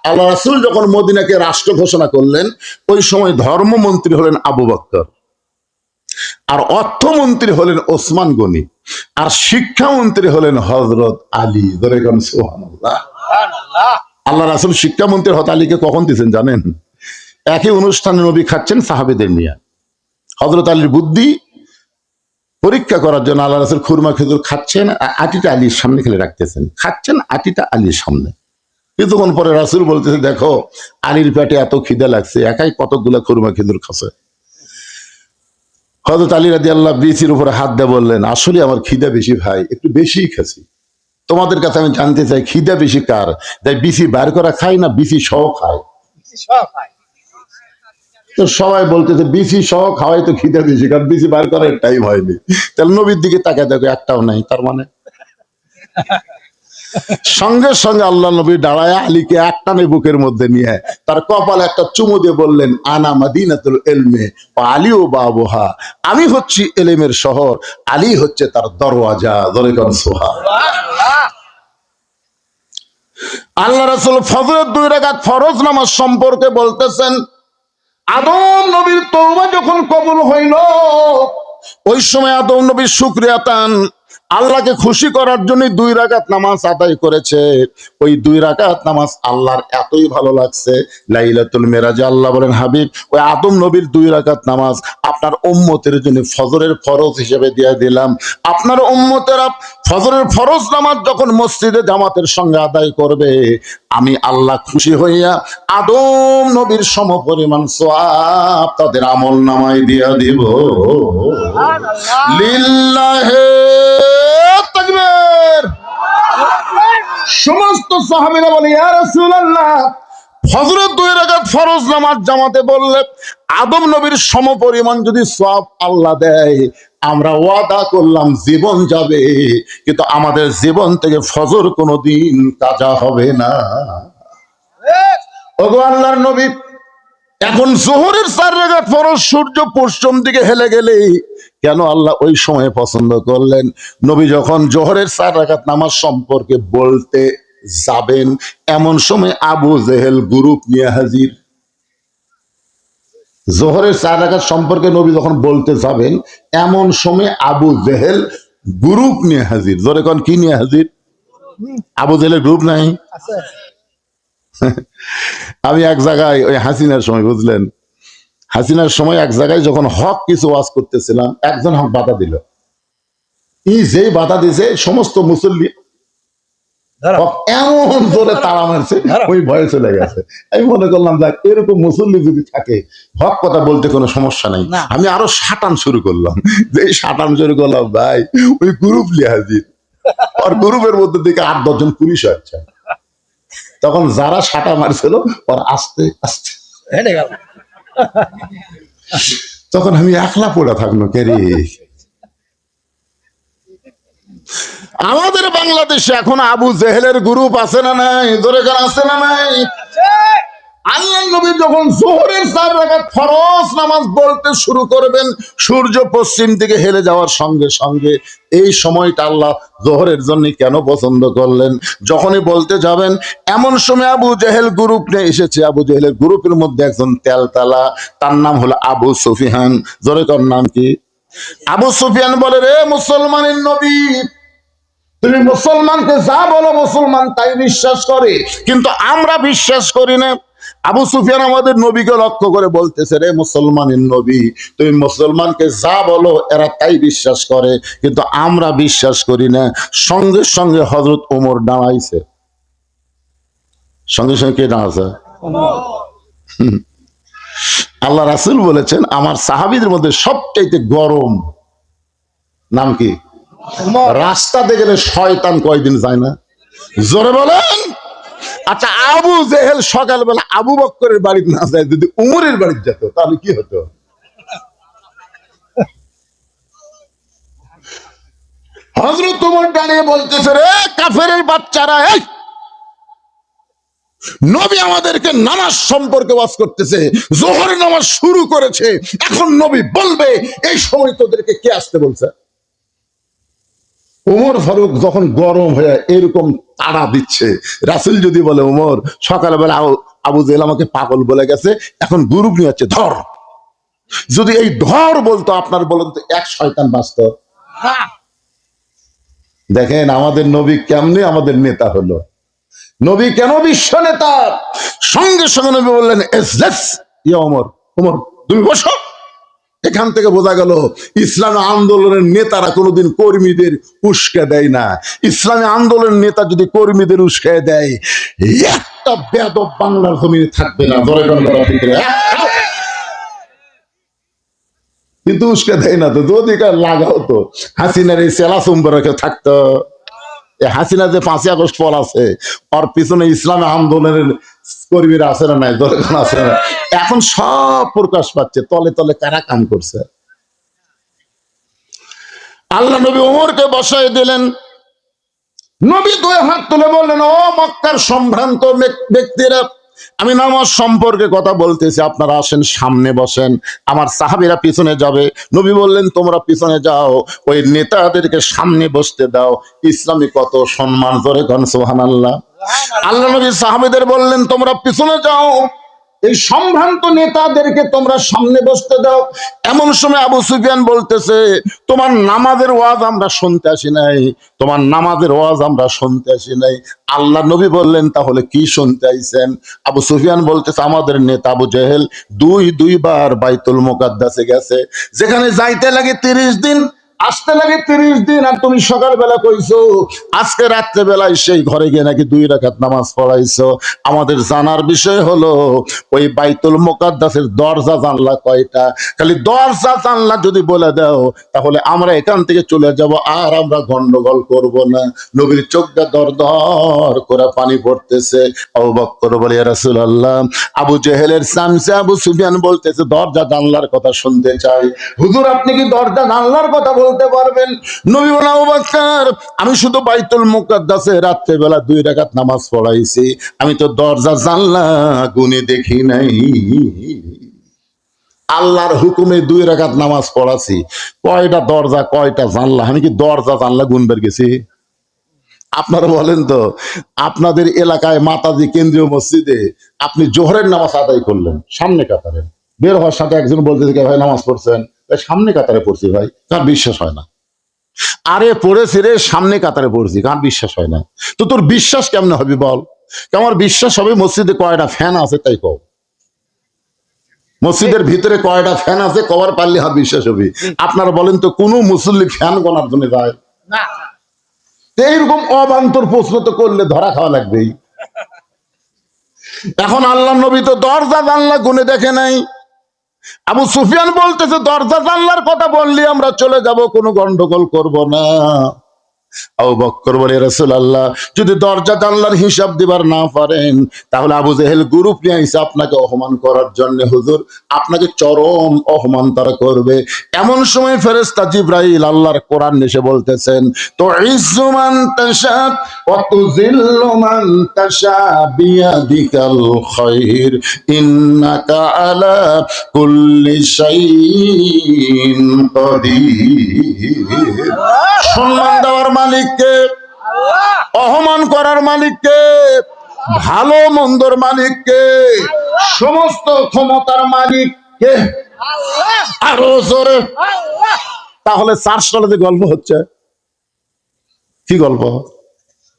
আল্লাহ রাসূল যখন মদিনাকে রাষ্ট্র ঘোষণা করলেন, ওই সময় ধর্মমন্ত্রী হলেন আবু বকর, আর অর্থমন্ত্রী হলেন ওসমান গনি, আর শিক্ষামন্ত্রী হলেন হযরত আলী। ধরে কোন সুবহানাল্লাহ। আল্লাহ রাসূল শিক্ষামন্ত্রী হযরত আলীকে কখন দিয়েছেন জানেন? একই অনুষ্ঠানে নবী খাচ্ছেন সাহাবেদের নিয়ে। হযরত আলীর বুদ্ধি পরীক্ষা করার জন্য আল্লাহ রাসূল খুরমা খেজুর খাচ্ছেন, আটিটা আলীর সামনে খেলে রাখতেছেন, খাচ্ছেন আটিটা আলীর সামনে। কিছুক্ষণ পরে রাসূল বলতেছে, দেখো আলীর পেটে এত খিদে লাগছে, একাই কতগুলা খুরমা খেজুর খাচ্ছে। হযরত আলী রাদিয়াল্লাহু বিচির উপরে হাত দিয়ে বললেন, আসলে আমার খিদা বেশি ভাই, একটু বেশিই খাচ্ছি। তোমাদের কাছে আমি জানতে চাই, খিদা বেশি কার? তাই বিচি বার করা খায় না বিচি সহ খায়? তো সবাই বলতেছে বিচি সহ খাওয়াই তো খিদা বেশি, কারণ বিচি বার করার টাইম হয়নি। তাহলে নবীর দিকে তাকায় দেখো একটাও নাই, তার মানে সঙ্গে সঙ্গে আল্লাহ নবী দাঁড়ায় আলীকে একটানে বুকের মধ্যে নিয়ে তার কপালে একটা চুমু দিয়ে বললেন, আনা মাদিনাতুল ইলমে ওয়া আলী ও বাবুহা, আমি হচ্ছি ইলমের শহর, আলী হচ্ছে তার দরওয়াজা। ধরে কোন সুবহানাল্লাহ। আল্লাহ রাসূল ফজরের 2 রাকাত ফরজ নামাজ সম্পর্কে বলতেছেন, আদম নবীর তওবা যখন কবুল হইল, ওই সময় আদম নবী শুকরিয়া তান আল্লাহকে খুশি করার জন্য 2 রাকাত নামাজ আদায় করেছে। ওই 2 রাকাত নামাজ আল্লাহর এতই ভালো লাগছে, লাইলাতুল মেরাজে আল্লাহ বলেন, হাবিব ওই আদম নবীর 2 রাকাত নামাজ আপনার উম্মতের জন্য ফজরের ফরজ হিসেবে দিয়ে দিলাম। আপনার উম্মতেরা ফজরের ফরজ নামাজ যখন মসজিদে জামাতের সঙ্গে আদায় করবে, আমি আল্লাহ খুশি হইয়া আদম নবীর সমপরিমাণ সওয়াব তাদের আমল নামায় দিয়া দিব। লিল্লাহে তাকবীর। সমস্ত সাহাবীরা বলে, ইয়া রাসূলুল্লাহ, ফজরের 2 রাকাত ফরজ নামাজ জামাতে বললে আদম নবীর সমপরিমাণ যদি সওয়াব আল্লাহ দেয়, আমরা ওয়াদা করলাম জীবন যাবে, কিন্তু আমাদের জীবন থেকে ফজর কোনোদিন কাজা হবে না। ওগো আল্লাহর নবী, এখন যোহরের 4 রাকাত ফরজ সূর্য পশ্চিম দিকে হেলে গেলে কেন আল্লাহ ওই সময় পছন্দ করলেন? নবী যখন যোহরের 4 রাকাত নামাজ সম্পর্কে বলতে যাবেন, এমন সময় আবু জেহেল গ্রুপ নিয়ে হাজির। যোহরের 4 রাকাত সম্পর্কে নবী যখন বলতে যাবেন, এমন সময় আবু জেহেল গ্রুপ নিয়ে হাজির। জোরে কোন কি নিয়ে হাজির? আবু জেহেলের গ্রুপ নাই? আমি এক জায়গায় ওই হাসিনার সময়, বুঝলেন, হাসিনার সময় এক জায়গায় যখন হক কিছু ওয়াজ করতেছিলাম, একজন হক বাধা দিল। যেই বাধা দিছে সমস্ত মুসল্লি এমন জোরে তাড়া মারছে, ওই ভয়ে চলে গেছে। আমি মনে করলাম দেখ, এরকম মুসল্লি যদি থাকে হক কথা বলতে কোনো সমস্যা নাই। আমি আরো সাটান শুরু করলাম, যে সাটান শুরু করলাম ভাই, ওই গ্রুপ লিয়ে হাজির, আর গ্রুপের মধ্যে দিকে 8-10 জন পুলিশ হচ্ছে। তখন যারা সাটা মারছিল ওর আস্তে আস্তে তখন আমি একলা পড়ে থাকলো, কে রে। আমাদের বাংলাদেশে এখন আবু জেহেলের গ্রুপ আছে না নাই? ধরে গান আছে না নাই? আল্লাহ নবী যখন যোহরের 4 রাকাত ফরজ নামাজ বলতে শুরু করবেন, সূর্য পশ্চিম দিকে হেলে যাওয়ার সঙ্গে সঙ্গে এই সময়টা আল্লাহ যোহরের জন্য কেন পছন্দ করলেন? যখনই বলতে যাবেন এমন সময় আবু জেহেল গ্রুপ নিয়ে এসেছে। আবু জেহেলের গ্রুপের মধ্যে একজন তেলতালা, তার নাম হলো আবু সুফিয়ান। জোরে কর নাম কি? আবু সুফিয়ান বলে, রে মুসলমানের নবী, তুমি মুসলমানকে যা বলো মুসলমান তাই বিশ্বাস করে, কিন্তু আমরা বিশ্বাস করি না। আবু সুফিয়ান আমাদের নবীকে লক্ষ্য করে বলতেছে, রে মুসলমানের নবী, তুমি মুসলমানকে যা বলো এরা তাই বিশ্বাস করে, কিন্তু আমরা বিশ্বাস করি না। সঙ্গে সঙ্গে হযরত ওমর দাঁড়াইছে। সঙ্গে সঙ্গে কে দাঁড়াছে? আল্লাহ রাসূল বলেছেন, আমার সাহাবীদের মধ্যে সবচাইতে গরম নাম কি? রাস্তাতে গেলে শয়তান কয়দিন যায় না? জোরে বলেন। আচ্ছা, আবু জেহেল সকালবেলা আবু বক্করের বাড়িতে না যায়, যদি উমরের বাড়িতে যেত তাহলে কি হতো? হযরত ওমর দাঁড়িয়ে বলতেছে, রে কাফেরের বাচ্চারা, এই নবী আমাদেরকে নামাজ সম্পর্কে ওয়াজ করতেছে, যোহরের নামাজ শুরু করেছে, এখন নবী বলবে এই সময় তোদেরকে কে আসতে বলছে? ওমর ফারুক যখন গরম হয়ে এরকম তাড়া দিচ্ছে, রাসূল যদি বলে, ওমর সকালবেলা আবু জেহেল আমাকে পাগল বলে গেছে, এখন গ্রুপ নিয়ে হচ্ছে ধর, যদি এই ধর বলতো, আপনার বলেন তো এক শয়তান বাঁচত? দেখেন আমাদের নবী কেমনে আমাদের নেতা হলো। নবী কেন বিশ্ব নেতা? সঙ্গে সঙ্গে নবী বললেন, এসলেস ইয়া ওমর, ওমর তুমি বসো। এখান থেকে বোঝা গেল ইসলামী আন্দোলনের নেতারা কোনোদিন কর্মীদের উস্কে দেয় না। ইসলামী আন্দোলনের নেতা যদি কর্মীদের উস্কে দেয়, একটা বেয়াদব বাংলার জমিনে থাকবে না। কিন্তু উস্কে দেয় না তো, যদি লাগাও তো হাসিনার এই সেলা সম্পর্কে থাকতো। হাসিনা যে 5ই আগস্ট পর আছে, ওর পিছনে ইসলামী আন্দোলনের কর্মীরা আছে না নাই? দরকার আছে না? এখন সব প্রকাশ পাচ্ছে, তলে তলে কারা কাম করছে। আল্লাহ নবী ওমরকে বসায় দিলেন। নবী 2 হাত তুলে বললেন, ও মক্কার সম্ভ্রান্ত ব্যক্তিরা, আমি নামাজ সম্পর্কে কথা বলতেছি, আপনারা আসেন সামনে বসেন, আমার সাহাবীরা পিছনে যাবে। নবী বললেন, তোমরা পিছনে যাও, ওই নেতাদেরকে সামনে বসতে দাও। ইসলামী কত সম্মান, ধরে কোন সুবহানাল্লাহ। আল্লাহ নবী সাহাবীদের বললেন, তোমরা পিছনে যাও, এই সম্ভ্রান্ত নেতাদেরকে তোমরা সামনে বসতে দাও। এমন সময় আবু সুফিয়ান বলতেছে, তোমার নামাজের ওয়াজ আমরা শুনতে আসি নাই, তোমার নামাজের ওয়াজ আমরা শুনতে আসি নাই। আল্লাহ নবী বললেন, তাহলে কি শুনতে আইছেন? আবু সুফিয়ান বলতেছে, আমাদের নেতা আবু জেহেল দুইবার বাইতুল মুকাদ্দাসে গেছে, যেখানে যাইতে লাগে 30 দিন, আসতে লাগে 30 দিন, আর তুমি সকালবেলা কইছো আজকে রাত্রে বেলায় সেই ঘরে গিয়ে নাকি 2 রাকাত নামাজ পড়াইছো। আমাদের জানার বিষয় হলো ওই বাইতুল মুকাদ্দাসের দরজা জানলা কয়টা? খালি দরজা জানলা যদি বলে দাও, তাহলে আমরা এখান থেকে চলে যাব, আর আমরা গন্ডগোল করব না। নবীর চোখটা দর দর করে পানি পড়তেছে। আবু বকর বলে, ইয়া রাসূলুল্লাহ, আবু জেহেলের সামসে আবু সুফিয়ান বলতেছে দরজা জানলার কথা শুনতে চাই। হুজুর, আপনি কি দরজা জানলার কথা বলতে পারবেন? নবী বলেন, আবু বকর, আমি শুধু বাইতুল মুকাদ্দাসে রাত্রে বেলা 2 রাকাত নামাজ পড়াইছি, আমি তো দরজা জানলা গুনে দেখি নাই। আল্লাহর হুকুমে 2 রাকাত নামাজ পড়াছি, কয়টা দরজা কয়টা জানলা, আমি কি দরজা জানলা গুনবার গেছি? আপনারা বলেন তো, আপনাদের এলাকায় মাতাজি কেন্দ্রীয় মসজিদে আপনি জোহরের নামাজ আদায় করলেন, সামনে কাতারে বের হওয়ার সাথে একজন বলতে, ভাই নামাজ পড়ছেন? সামনে কাতারে পড়ছি ভাই। তার বিশ্বাস হয় না। আরে পড়েছি রে, সামনে কাতারে পড়ছি, কার বিশ্বাস হয় না? তো তোর বিশ্বাস কেমনে হবে বল? আমার বিশ্বাস হবে মসজিদে কয়টা ফ্যান আছে তাই কও। মসজিদের ভিতরে কয়টা ফ্যান আছে কবার পারলে হাত বিশ্বাস হবে। আপনারা বলেন তো, কোন মুসল্লি ফ্যান গোনার জন্য যায় না? এইরকম অবান্তর প্রশ্ন তো করলে ধরা খাওয়া লাগবেই। এখন আল্লাহ নবী তো দরজা জানলা গুনে দেখে নাই। আবু সুফিয়ান বলতেছে, দরজা জানলার কথা বললি আমরা চলে যাব, কোনো গন্ডগোল করব না। আবু বকর বলে রাসূলুল্লাহ, যদি দরজা জানলার হিসাব দিবার না পারেন তাহলে আবু জেহেল গ্রুপ নিয়ে এসে আপনাকে অপমান করার জন্য হুজুর আপনাকে চরম অপমান তারা করবে। এমন সময় ফেরেশতা জিবরাইল আল্লাহর কোরআন এসে বলতেছেন, তো ইজ্জু মান তাশা ওয়া তুযিল্লু মান তাশা বিয়াদিকাল খায়র ইন্নাকা আলা কুল্লি শাইইন কাদির। সম্মান দেওয়ার মালিককে, অপমান করার মালিককে, ভালো মন্দর মালিককে, সমস্ত ক্ষমতার মালিককে। আরো জোরে। তাহলে 4 সালে গল্প হচ্ছে কি গল্প?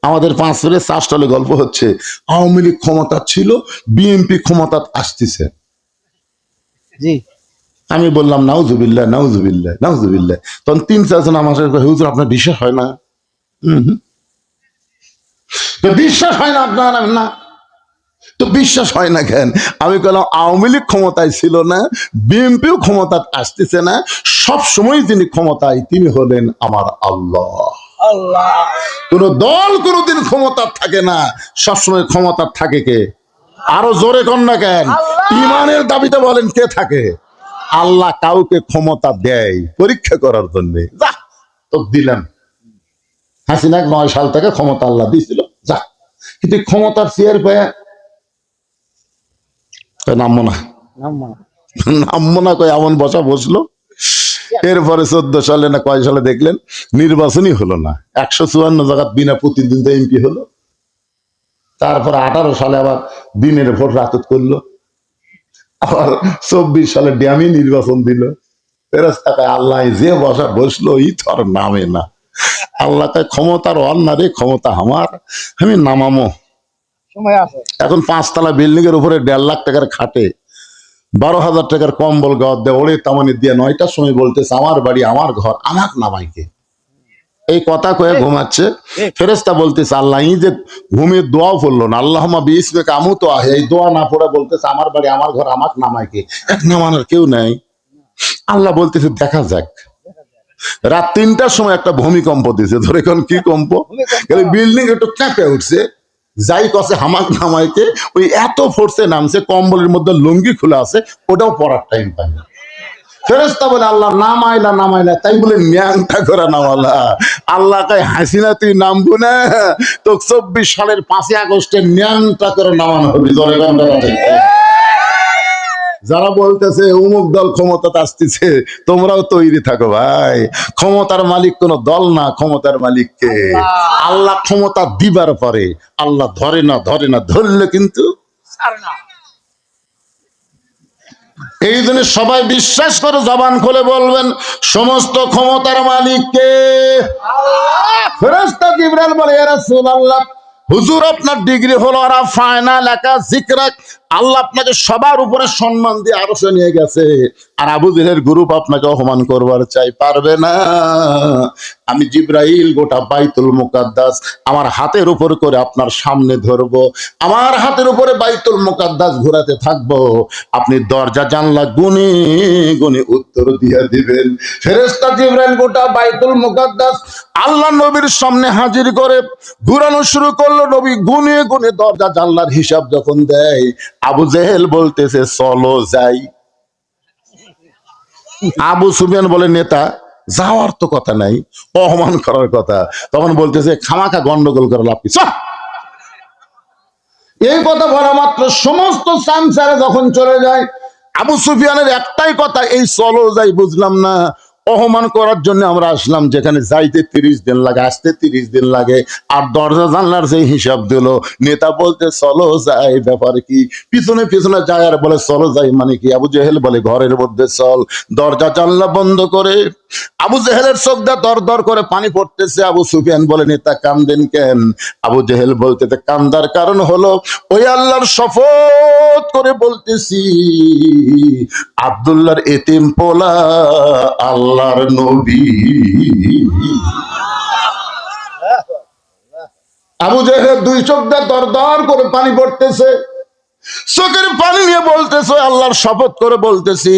আমাদের 5 সালে 4 সালে গল্প হচ্ছে আওয়ামী লীগ ক্ষমতা ছিল, বিএনপি ক্ষমতা আসতেছে। জি, আমি বললাম নাউজুবিল্লাহ নাউজুবিল্লাহ নাউজুবিল্লাহ। তখন 3-4 জন আমার সাথে কয়, হুজুর আপনার বিশ্বাস হয় না? তো বিশ্বাস হয় না আপনার? না, তো বিশ্বাস হয় না কেন? আমি বললাম আওয়ামী লীগ ক্ষমতায় ছিল না, বিএনপিও ক্ষমতা আসতেছে না, সব সময় যিনি ক্ষমতায় তিনি হলেন আমার আল্লাহ। আল্লাহ। কোন দল কোনদিন ক্ষমতা থাকে না, সবসময় ক্ষমতা থাকে কে? আরো জোরে কন না কেন? ইমানের দাবিতে বলেন কে থাকে? আল্লাহ কাউকে ক্ষমতা দেয় পরীক্ষা করার জন্য। যা তো দিলাম, হাসিনা 9 সাল থেকে ক্ষমতা আল্লাহ দিয়েছিল, যা। কিন্তু ক্ষমতার চেয়ার পেয়ে নামবো না, নামবো না কয় এমন বসা বসলো। এরপরে 14 সালে না কয় সালে দেখলেন নির্বাচনই হলো না, 154 জায়গা বিনা প্রতিদ্বন্দ্বিতা এমপি হলো। তারপরে 18 সালে আবার দিনের ভোট রাতত করলো, আবার 24 সালে ড্যামি নির্বাচন দিল। ফেরেশতাকে আল্লাহ যে বসা বসলো ই তোর নামে না। আল্লাহ কয় ক্ষমতার অন্যারে, ক্ষমতা আমার, আমি নামামো। সময় আছে। এখন 5 তলা বিল্ডিং এর উপরে 1.5 লাখ টাকার খাটে 12,000 টাকার কম্বল গাওয়ার দেয়, ওরে তামানি দিয়ে 9টার সময় বলতেছে আমার বাড়ি আমার ঘর, আমাক নামাইকে। এই কথা কয়ে ঘুমাচ্ছে। ফেরেশতা বলতেছে আল্লাহ ই যে ঘুমিয়ে দোয়াও পড়লো না, আল্লাহুম্মা বিইসমিকা আমুতু আহি, এই দোয়া না পড়ে বলতেছে আমার বাড়ি আমার ঘর, আমাক নামাইকে। এক নামানোর কেউ নাই। আল্লাহ বলতেছে দেখা যাক। রাত 3টার সময় একটা ভূমিকম্প দিছে, ধরে কোন কি কম্প, বিল্ডিং একটু কেঁপে উঠছে। যাই কছে হামাক নামাইকে, ওই এত ফোর্সে নামছে, কম্বলের মধ্যে লুঙ্গি খোলা আছে, ওটাও পরার টাইম পায় না। ফেরেশতা বলে আল্লাহ নামাইলা নামাইলা, তাই বলে ন্যাংটা করে নামালা। আল্লাহ কয় হাসিনা তুই নামবো না, তো 24 সালের 5ই আগস্টের ন্যাংটা করে নামানো হবে। যারা বলতেছে অমুক দল ক্ষমতা আসতেছে, তোমরাও তৈরি থাকো ভাই। ক্ষমতার মালিক কোন দল না, ক্ষমতার মালিককে আল্লাহ। ক্ষমতা দিবার পরে আল্লাহ ধরে না, ধরে না, ধরলে কিন্তু এই জন্য সবাই বিশ্বাস করে জবান খুলে বলবেন সমস্ত ক্ষমতার মালিককে। ফেরেশতা জিবরাইল বলে ইয়া রাসূলুল্লাহ, হুজুর আপনার ডিগ্রি হলো রাফায়না লাকা যিকরাক, আল্লাহ আপনাকে সবার উপরে সম্মান দিয়ে আরশে নিয়ে গেছে, আর আবু জেহেলের গ্রুপ আপনাকে অপমান করবার চাই, পারবে না। আমি জিবরাইল গোটা বাইতুল মুকাদ্দাস আমার হাতের উপর করে আপনার সামনে ধরবো, আমার হাতের উপরে বাইতুল মুকাদ্দাস ঘোরাতে থাকবো, আপনি দরজা জানলা গুনে গুনে উত্তর দিয়ে দিবেন। ফেরেশতা জিবরাইল গোটা বাইতুল মুকাদ্দাস আল্লাহ নবীর সামনে হাজির করে ঘুরানো শুরু করলো। নবী গুনে গুনে দরজা জানলার হিসাব যখন দেয়, আবু জেহেল বলতেছে চলো যাই। আবু সুফিয়ান বলে নেতা যাওয়ার তো কথা নাই, অপমান করার কথা। তখন বলতেছে খামাখা গন্ডগোল করে লাভ কি। এই কথা বলা মাত্র সমস্ত সামসারে যখন চলে যায়, আবু সুফিয়ানের একটাই কথা, এই চলো যাই বুঝলাম না, অপমান করার জন্য আমরা আসলাম, যেখানে যাইতে 30 দিন লাগে, আসতে 30 দিন লাগে, আর দরজা জানলার যে হিসাব দিল। নেতা বলতে চলো যাই, ব্যাপার কি? পিছনে পিছনে যায় আর বলে চলো যাই মানে কি? আবু জেহেল বলে ঘরের মধ্যে চল। দরজা জানলা বন্ধ করে আবু জেহেলের চোখ দিয়ে দর দর করে পানি পড়তেছে। আবু সুফিয়ান বলে নেতা কান্দেন কেন? আবু জেহেল বলতে কান্দার কারণ হলো ওই আল্লাহর শপথ করে বলতেছি, আব্দুল্লাহর এতিম পোলা আল্লাহর নবী। আবু জেহেল 2 চোখ দিয়ে দর দর করে পানি পড়তেছে। চোখের পানি নিয়ে বলতেছে, আল্লাহর শপথ করে বলতেছি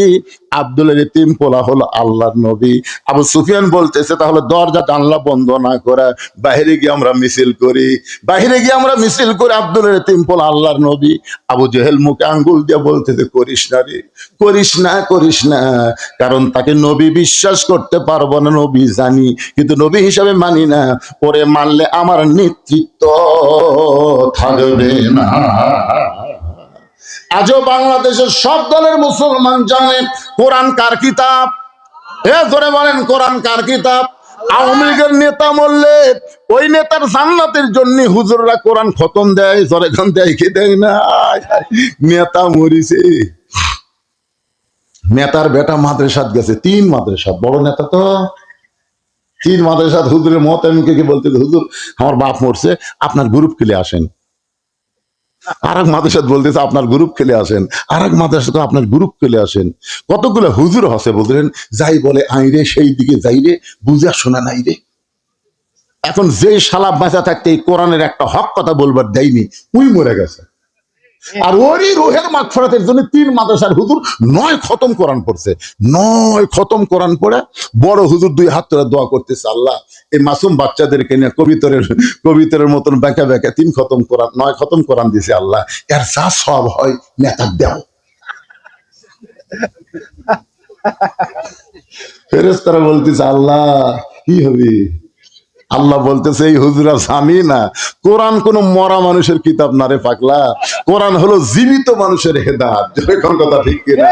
আব্দুলের এতিম পোলা হলো আল্লাহর নবী। আবু সুফিয়ান বলতেছে, তাহলে দরজা জানলা বন্ধ না করে বাইরে গিয়ে আমরা মিছিল করি, বাইরে গিয়ে আমরা মিছিল করি, আব্দুলের এতিম পোলা আল্লাহর নবী। আবু জেহেল মুখে আঙ্গুল দিয়ে বলতেছে, করিস না রে, করিস না, করিস না, কারণ তাকে নবী বিশ্বাস করতে পারবো না, নবী জানি কিন্তু নবী হিসাবে মানি না, ওরে মানলে আমার নেতৃত্ব থাকবে না। আজও বাংলাদেশের সব দলের মুসলমান জানে কোরআন কার কিতাব। এ ধরে বলেন, কোরআন কার কিতাব? আওয়ামী লীগের নেতা মরলে ওই নেতার জান্নাতের জন্য হুজুররা কোরআন খতম দেয়, জোরে খান দেয় কি দেয় না? নেতা মরিছে, নেতার বেটা মাদ্রাসাত গেছে, 3 মাদ্রাসাত, বড় নেতা তো 3 মাদ্রাসাত। হুজুরের মত আমি কে বলতে, হুজুর আমার বাপ মরছে, আপনার গ্রুপ খেলে আসেন। আর এক মাদ্রাসাত বলতেছে আপনার গ্রুপ খেলে আসেন, আর এক মাদ্রাসাত আপনার গ্রুপ খেলে আসেন। কতগুলো হুজুর হসে বললেন, যাই বলে আইরে সেই দিকে যাই রে, বুঝা শোনা নাই রে। এখন যে শালা বাঁচা থাকতে এই কোরআনের একটা হক কথা বলবার দেয়নি, উই মরে গেছে। আর ওরই রোহের মাগফিরাতের জন্য 3 মাদ্রাসার হুজুর 9 খতম কোরআন পড়ছে, 9 খতম কোরআন পড়ে বড় হুজুর 2 হাত ধরে দোয়া করতেছে, আল্লাহ এই মাসুম বাচ্চাদেরকে নিয়ে কবিতরের মতন বেঁকে বেঁকে 3 খতম কোরআন, 9 খতম কোরআন দিছে, আল্লাহ এর যা সব হয় নেতার দেও। ফেরেশতারা বলতেছে, আল্লাহ কি হবে? আল্লাহ বলতেছে, এই হুজুরা জানি না কোরআন কোন মরা মানুষের কিতাব না রে পাগলা, কোরআন হলো জীবিত মানুষের হেদায়েত। যখন কথা ঠিক কিনা?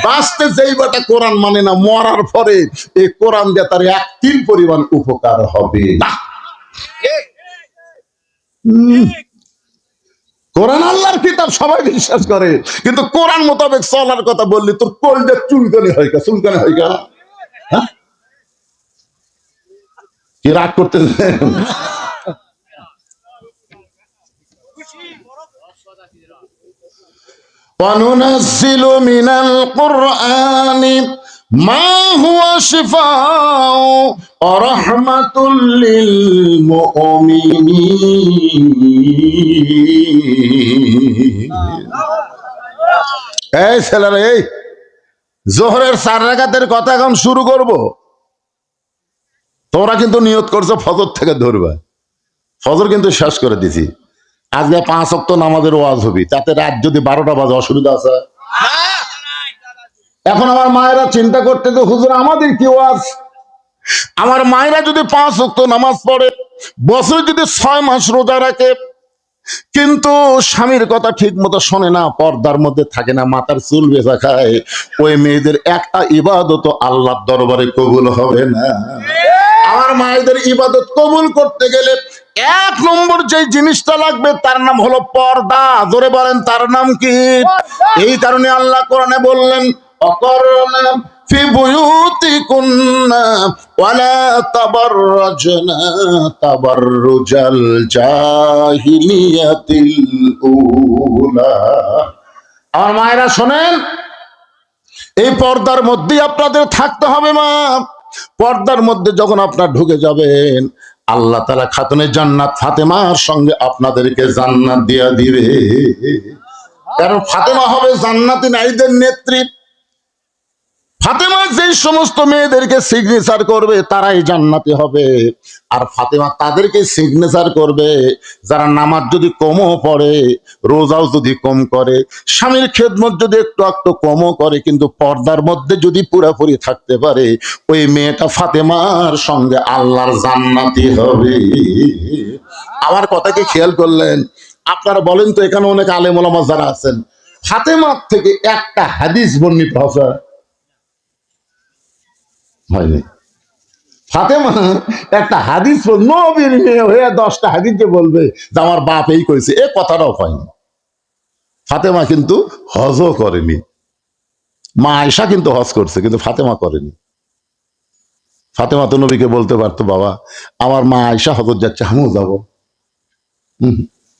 বাঁচতে যেই বাটা কোরআন মানে না, মরার পরে এই কোরআন দিয়ে তার 1 তিল পরিমাণ উপকার হবে না। কোরআন আল্লাহর কিতাব সবাই বিশ্বাস করে, কিন্তু কোরআন মোতাবেক চলার কথা বললি তোর কোলটা চুলকানি হয় কা, চুলকানি হয় কা? হ্যাঁ, কি রাগ করতেছেন? وَنُنَزِّلُ مِنَ الْقُرْآنِ مَا هُوَ شِفَاءٌ وَرَحْمَةٌ لِّلْمُؤْمِنِينَ। এই ছেলেরা, এই জোহরের 4 রাকাতের কথা এখন শুরু করব। তোমরা কিন্তু নিয়ত করছো ফজর থেকে ধরবা, ফজর কিন্তু শেষ করে দিছি। আজকে 5 ওয়াক্ত নামাজের ওয়াজ হবে, তাতে রাত যদি 12টা বাজে অসুবিধা আছে? এখন আমার মায়েরা চিন্তা করতে, তো হুজুর আমাদের কি ওয়াজ? আমার মায়েরা যদি 5 ওয়াক্ত নামাজ পড়ে, বছরে যদি 6 মাস রোজা রাখে, কিন্তু স্বামীর কথা ঠিক মতো শোনে না, পর্দার মধ্যে থাকে না, মাথার চুল বেঁচা খায়, ওই মেয়েদের একটা ইবাদত আল্লাহর দরবারে কবুল হবে না। আমার মায়েদের ইবাদত কবুল করতে গেলে 1 নম্বর যে জিনিসটা লাগবে তার নাম হলো পর্দা। জোরে বলেন, তার নাম কি? এই কারণে আল্লাহ কোরআনে বললেন, অকরনা ফি বুয়ুতিকুন্না ওয়ালা তাবাররাজনা তাবাররুজাল জাহিলিয়াতিল উলা। আমার মায়েরা শোনেন, এই পর্দার মধ্যেই আপনাদের থাকতে হবে। মা, পর্দার মধ্যে যখন আপনার ঢুকে যাবেন, আল্লাহ তাআলা খাতুনে জান্নাত ফাতেমার সঙ্গে আপনাদেরকে জান্নাত দিয়া দিবে। কারণ ফাতেমা হবে জান্নাতি নারীদের নেত্রী। ফাতেমা যে সমস্ত মেয়েদেরকে সিগনেচার করবে তারাই জান্নাতি হবে। আর ফাতেমা তাদেরকে সিগনেচার করবে যারা নামাজ যদি কমও পড়ে, রোজাও যদি কম করে, স্বামীর খেদমত যদি একটু একটু কমও করে, কিন্তু পর্দার মধ্যে যদি পুরোপুরি থাকতে পারে, ওই মেয়েটা ফাতেমার সঙ্গে আল্লাহর জান্নাতি হবে। আমার কথা কি খেয়াল করলেন? আপনারা বলেন তো, এখানে অনেক আলেম ওলামা যারা আছেন, ফাতেমার থেকে একটা হাদিস বর্ণিত আছে? হয়নি। ফাতেমা একটা হাদিস, নবীর মেয়ে হয়ে 10টা হাদিস যে বলবে যে আমার বাপ এই করেছে, এ কথাটাও হয়নি। ফাতেমা কিন্তু হজও করেনি। মা আয়েশা কিন্তু হজ করছে, কিন্তু ফাতেমা করেনি। ফাতেমা তো নবীকে বলতে পারতো, বাবা আমার মা আয়েশা হজত যাচ্ছে, আমিও যাবো।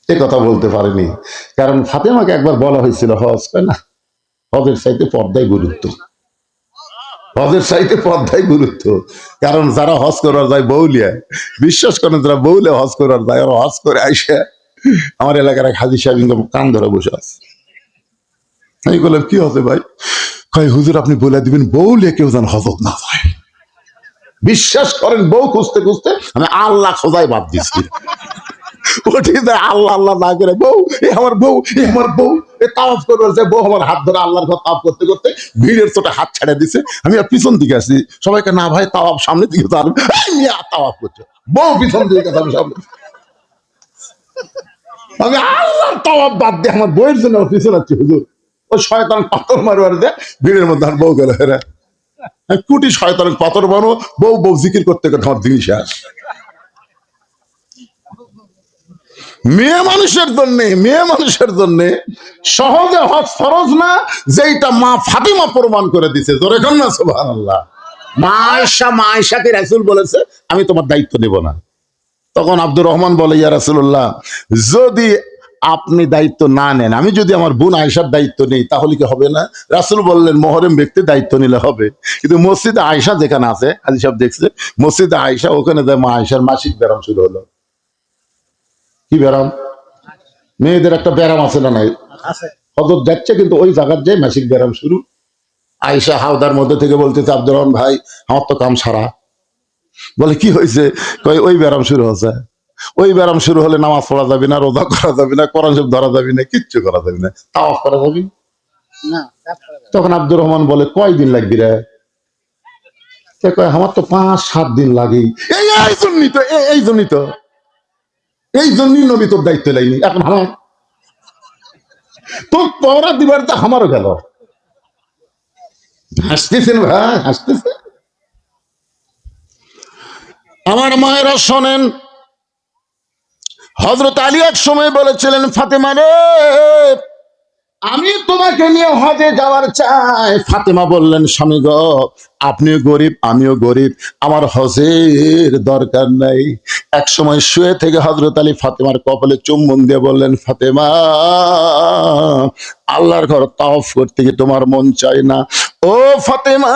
এ কথা বলতে পারেনি, কারণ ফাতেমাকে একবার বলা হয়েছিল হজ করে না, হজের চাইতে পর্দায় গুরুত্ব, হজের চাইতে পর্দায় গুরুত্ব। কারণ যারা হজ করার যায় বউলিয়া, বিশ্বাস করেন, যারা বউলিয়া হজ করার যায়, ওরা হজ করে আইসা আমার এলাকার এক হাজি সাহেব কান ধরে বসে আছে, আমি বললাম কি হচ্ছে ভাই? কয় হুজুর আপনি বলে দিবেন বউ লিয়ে কেউ যেন হজরত না যায়। বিশ্বাস করেন বউ খুঁজতে খুঁজতে আমি আল্লাহ খোঁজাই বাদ দিচ্ছি। আল্লাহ আল্লাহ না করে বউ এ আমার বউ এ আমার বউ এ তাওয়াফ করবে যে বউ আমার হাত ধরে আল্লাহর ঘর তাওয়াফ করতে করতে ভিড়ের চোটে হাত ছেড়ে দিছে। আমি আর পিছন দিকে আসছি, সবাইকে না ভাই তাওয়াফ সামনের দিকে তাওয়াফ করছে, বউ পিছন দিকে গেছে, আমি সামনে। আমি আল্লাহর তাওয়াফ বাদ দিয়ে আমার বউয়ের জন্য পিছন আছি হুজুর। ওই শয়তান পাথর মারবার দিয়ে ভিড়ের মধ্যে আর বউ গেল হেরা। কুটি শয়তান পাথর মারো, বউ বউ জিকির করতে করতে আমার দিন শেষ। মেয়ে মানুষের জন্য সহজে হজ ফরজ না, যেটা মা ফাতিমা প্রমাণ করে দিছে। জোরে কর না সুবহানাল্লাহ। মা আয়েশাকে রাসূল বলেছে আমি তোমার দায়িত্ব নেব না। তখন আব্দুর রহমান বলে ইয়া রাসূলুল্লাহ, যদি আপনি দায়িত্ব না নেন, আমি যদি আমার বোন আয়েশার দায়িত্ব নেই তাহলে কি হবে না? রাসূল বললেন মুহররম ব্যক্তি দায়িত্ব নিলে হবে, কিন্তু মসজিদে আয়েশা যেখানে আছে, হাদিস সব দেখছে, মসজিদে আয়েশা ওখানে যায় মা আয়েশার মাসিক ব্যারাম শুরু হলো। কি ব্যারাম? মেয়েদের একটা ব্যারাম আছে না নাই? আছে। হজরত যাচ্ছে কিন্তু ওই জায়গার যে মাসিক ব্যারাম শুরু। আয়েশা হাওদার মধ্যে থেকে বলতেছে আব্দুর রহমান ভাই আমার তো কাম সারা। বলে কি হয়েছে? কই ওই ব্যারাম শুরু হচ্ছে। ওই ব্যারাম শুরু হলে নামাজ পড়া যাবে না, রোজা করা যাবে না, কোরআন শরীফ ধরা যাবে না, কিচ্ছু করা যাবে না, তাওয়াফ করা যাবে না। না। তখন আব্দুর রহমান বলে কয়দিন লাগবে রে? সে কয় আমার তো 5-7 দিন লাগেই। এই জন্যই তো এই জন্যই নবী তোর দায়িত্ব লাইনি। এখন আমার তোর পড়া দিবার তো আমারও গেল। হাসতেছেন ভাই, হাসতেছে। আমার মায়েরা শোনেন, হযরত আলী এক সময় বলেছিলেন ফাতেমা রে আমি তোমাকে নিয়ে হজে যাওয়ার চাই। ফাতেমা বললেন স্বামী গো আপনিও গরিব আমিও গরিব, আমার হজের দরকার নাই। এক সময় শুয়ে থেকে হযরত আলী ফাতেমার কপালে চুম্বন দিয়ে বললেন ফাতেমা আল্লাহর ঘর তাওয়াফ করতে কি তোমার মন চায় না? ও ফাতেমা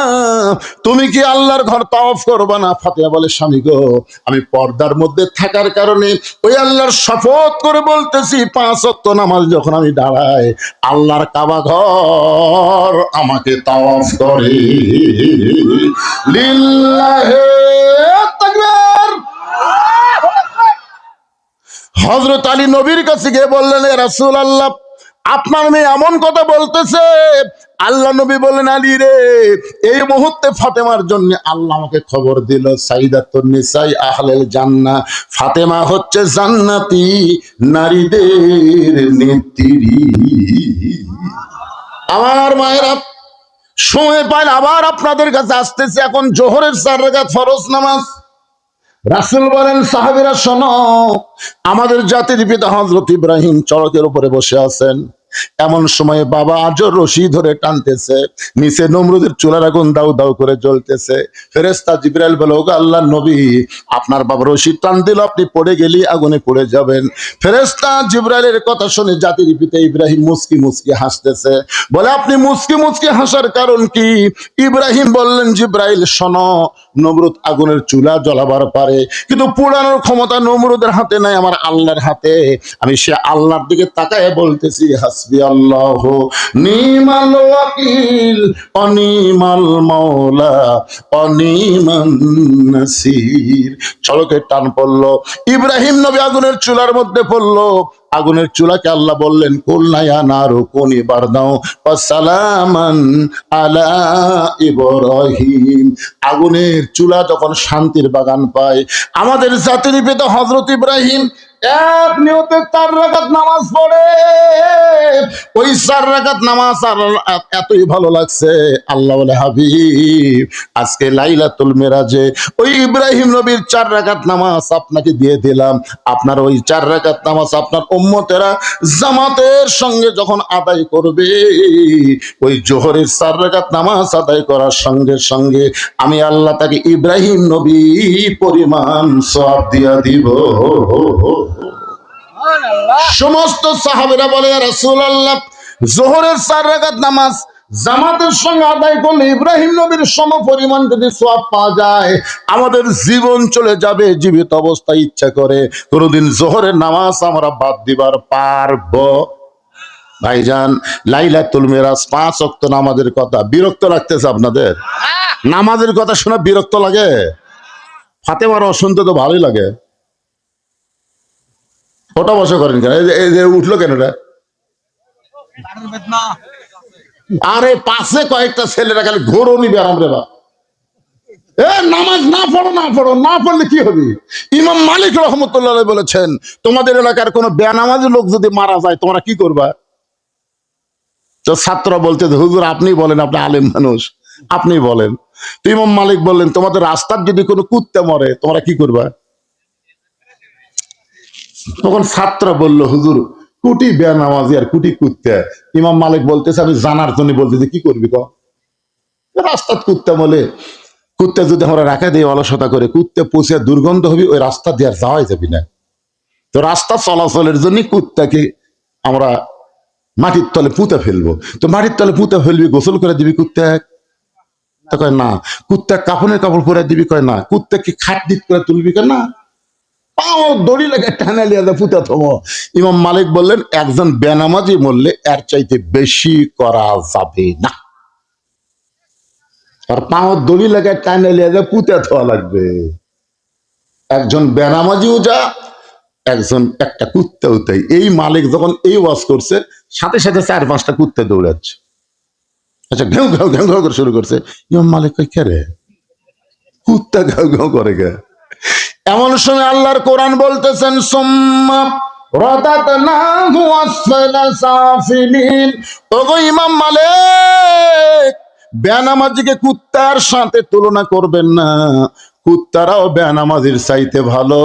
তুমি কি আল্লাহর ঘর তাওয়াফ করবা না? ফাতেমা বলে স্বামী গো আমি পর্দার মধ্যে থাকার কারণে ওই আল্লাহর শপথ করে বলতেছি 5 ওয়াক্ত নামাজ যখন আমি দাঁড়াই আল্লাহর কাবা ঘর আমাকে তাওয়াফ করে। লিল্লাহে তাকবীর। হযরত আলী নবীর কাছে গিয়ে বললেন এ রাসূলুল্লাহ আপনার মেয়ে এমন কথা বলতেছে। আল্লাহ নবী বললেন আলী রে এই মুহূর্তে ফাতেমার জন্য আল্লাহ আমাকে খবর দিল সাইয়্যিদাতুন নিসাই আহলেল জান্নাহ, ফাতেমা হচ্ছে জান্নাতি নারীদের নেত্রী। আমার মায়েরা সময় পাইলে আবার আপনাদের কাছে আসতেছে। এখন জোহরের 4 রাকাত ফরজ নামাজ। রাসূল বলেন সাহাবীরা শোনো, আমাদের জাতির পিতা হযরত ইব্রাহিম চড়কের উপরে বসে আছেন। এমন সময় বাবা আজও রশি ধরে টানতেছে, নিচে নমরুদের চুলার আগুন দাউ দাউ করে জ্বলতেছে। ফেরেশতা জিবরাইল বলে ওগো আল্লাহর নবী আপনার বাবা রশি টান দিল, আপনি পড়ে গেলি আগুনে পড়ে যাবেন। ফেরেশতা জিবরাইলের কথা শুনে জাতির পিতা ইব্রাহিম মুচকি মুচকি হাসতেছে। বলে আপনি মুচকি মুচকি হাসার কারণ কি? ইব্রাহিম বললেন জিবরাইল শোনো, নমরুদ আগুনের চুলা জ্বলাবার পারে কিন্তু পোড়ানোর ক্ষমতা নমরুদের হাতে নাই, আমার আল্লাহর হাতে। আমি সে আল্লাহর দিকে তাকায় বলতেছি হাসবি আল্লাহ নিমাল ওয়াকিল অনিমাল মাওলা অনিমান নাসির। চলকের টান পড়লো, ইব্রাহিম নবী আগুনের চুলার মধ্যে পড়লো। আগুনের চুলাকে আল্লাহ বললেন কুলনা ইয়া নারু কুনি বারদাও ওয়া সালামান আলা ইব্রাহিম। আগুনের চুলা যখন শান্তির বাগান পায়, আমাদের জাতির পিতা হযরত ইব্রাহিম এক নিয়তে 4 রাকাত নামাজ পড়ে। ওই 4 রাকাত নামাজ এতই ভালো লাগছে, আল্লাহ বলে হাবিব আজকে লাইলাতুল মিরাজে ওই ইব্রাহিম নবীর 4 রাকাত নামাজ আপনাকে দিয়ে দিলাম। আপনার ওই 4 রাকাত নামাজ আপনার উম্মতেরা জামাতের সঙ্গে যখন আদায় করবে, ওই জোহরের 4 রাকাত নামাজ আদায় করার সঙ্গে সঙ্গে আমি আল্লাহ তাকে ইব্রাহিম নবী পরিমাণ সওয়াব দিয়া দিব। সমস্ত সাহাবীরা বলে ইয়া রাসূলুল্লাহ জোহরের 4 রাকাত নামাজ জামাতের সঙ্গে আদায় করলে ইব্রাহিম নবীর সম পরিমাণ যদি সওয়াব পাওয়া যায় আমাদের জীবন চলে যাবে। জীবিত অবস্থায় ইচ্ছা করে কোনদিন জোহরের নামাজ আমরা বাদ দিবার পারবো ভাইজান, লাইলাতুল মিরাজ 5 ওয়াক্ত নামাজের কথা বিরক্ত লাগতেছে আপনাদের? নামাজের কথা শোনা বিরক্ত লাগে? ফাতেমার শুনতে তো ভালোই লাগে। ওটা বসে করেন কেন? এই যে উঠলো কেন রে? আরে পাশে কয়েকটা ছেলেরা খালি ঘোরও নিবে আরাম রে বা। নামাজ না পড়ো, না পড়ো, না পড়লে কি হবে? ইমাম মালিক রহমতুল্লাহ বলেছেন, তোমাদের এলাকার কোন বেনামাজি লোক যদি মারা যায় তোমরা কি করবা? তো ছাত্ররা বলতে, হুজুর আপনি বলেন, আপনি আলেম মানুষ, আপনি বলেন। তো ইমাম মালিক বললেন, তোমাদের রাস্তার যদি কোনো কুত্তে মরে তোমরা কি করবা? তখন ছাত্র বলল, হুজুর কুটি বেনামাজি আর কুটি কুত্তে। ইমাম মালিক বলতেছে, আমি জানার জন্য বলতেছি, কি করবি ক? রাস্তার কুত্তে বলে, কুত্তে যদি আমরা রাখা দিয়ে অলসতা করে, কুত্তে পচে দুর্গন্ধ হবে, ওই রাস্তা দিয়ে আর যাওয়াই যাবি না। তো রাস্তা চলাচলের জন্য কুত্তাকে আমরা মাটির তলে পুঁতে ফেলবো। তো মাটির তলে পুঁতে ফেলবি, গোসল করে দিবি কুত্তা? কয় না। কুত্তা কাপড়ের কাপড় পরে দিবি? কয় না। কুত্তা কি খাট দিত করে তুলবি? কেন না। পাও দড়ি লাগে টানা লিয়া পুঁতে থমো। ইমাম মালিক বললেন, একজন বেনামাজি মরলে এর চাইতে বেশি করা যাবে না। আর পাও দড়ি লাগে টানা লিয়া পুঁতে থোয়া লাগবে। একজন বেনামাজিও যা, একজন একটা কুত্তাও তাই। এই মালিক যখন এই ওয়াজ করছে, সাথে সাথে 4-5টা কুত্তা দৌড়াচ্ছে। আচ্ছা, ঘেউ ঘেউ ঘেউ ঘেউ করে শুরু করছে। ইমাম মালিক কই, কে রে কুত্তা ঘেউ ঘেউ করে কে? এমন সময় আল্লাহর কোরআন বলতেছেন, সুম্মা রাদাদনাহু আসফালা সাফিলিন। ওগো ইমাম মালিক, বেনামাজিকে কুত্তার সাথে তুলনা করবেন না। কুত্তারাও বেনামাজির চাইতে ভালো,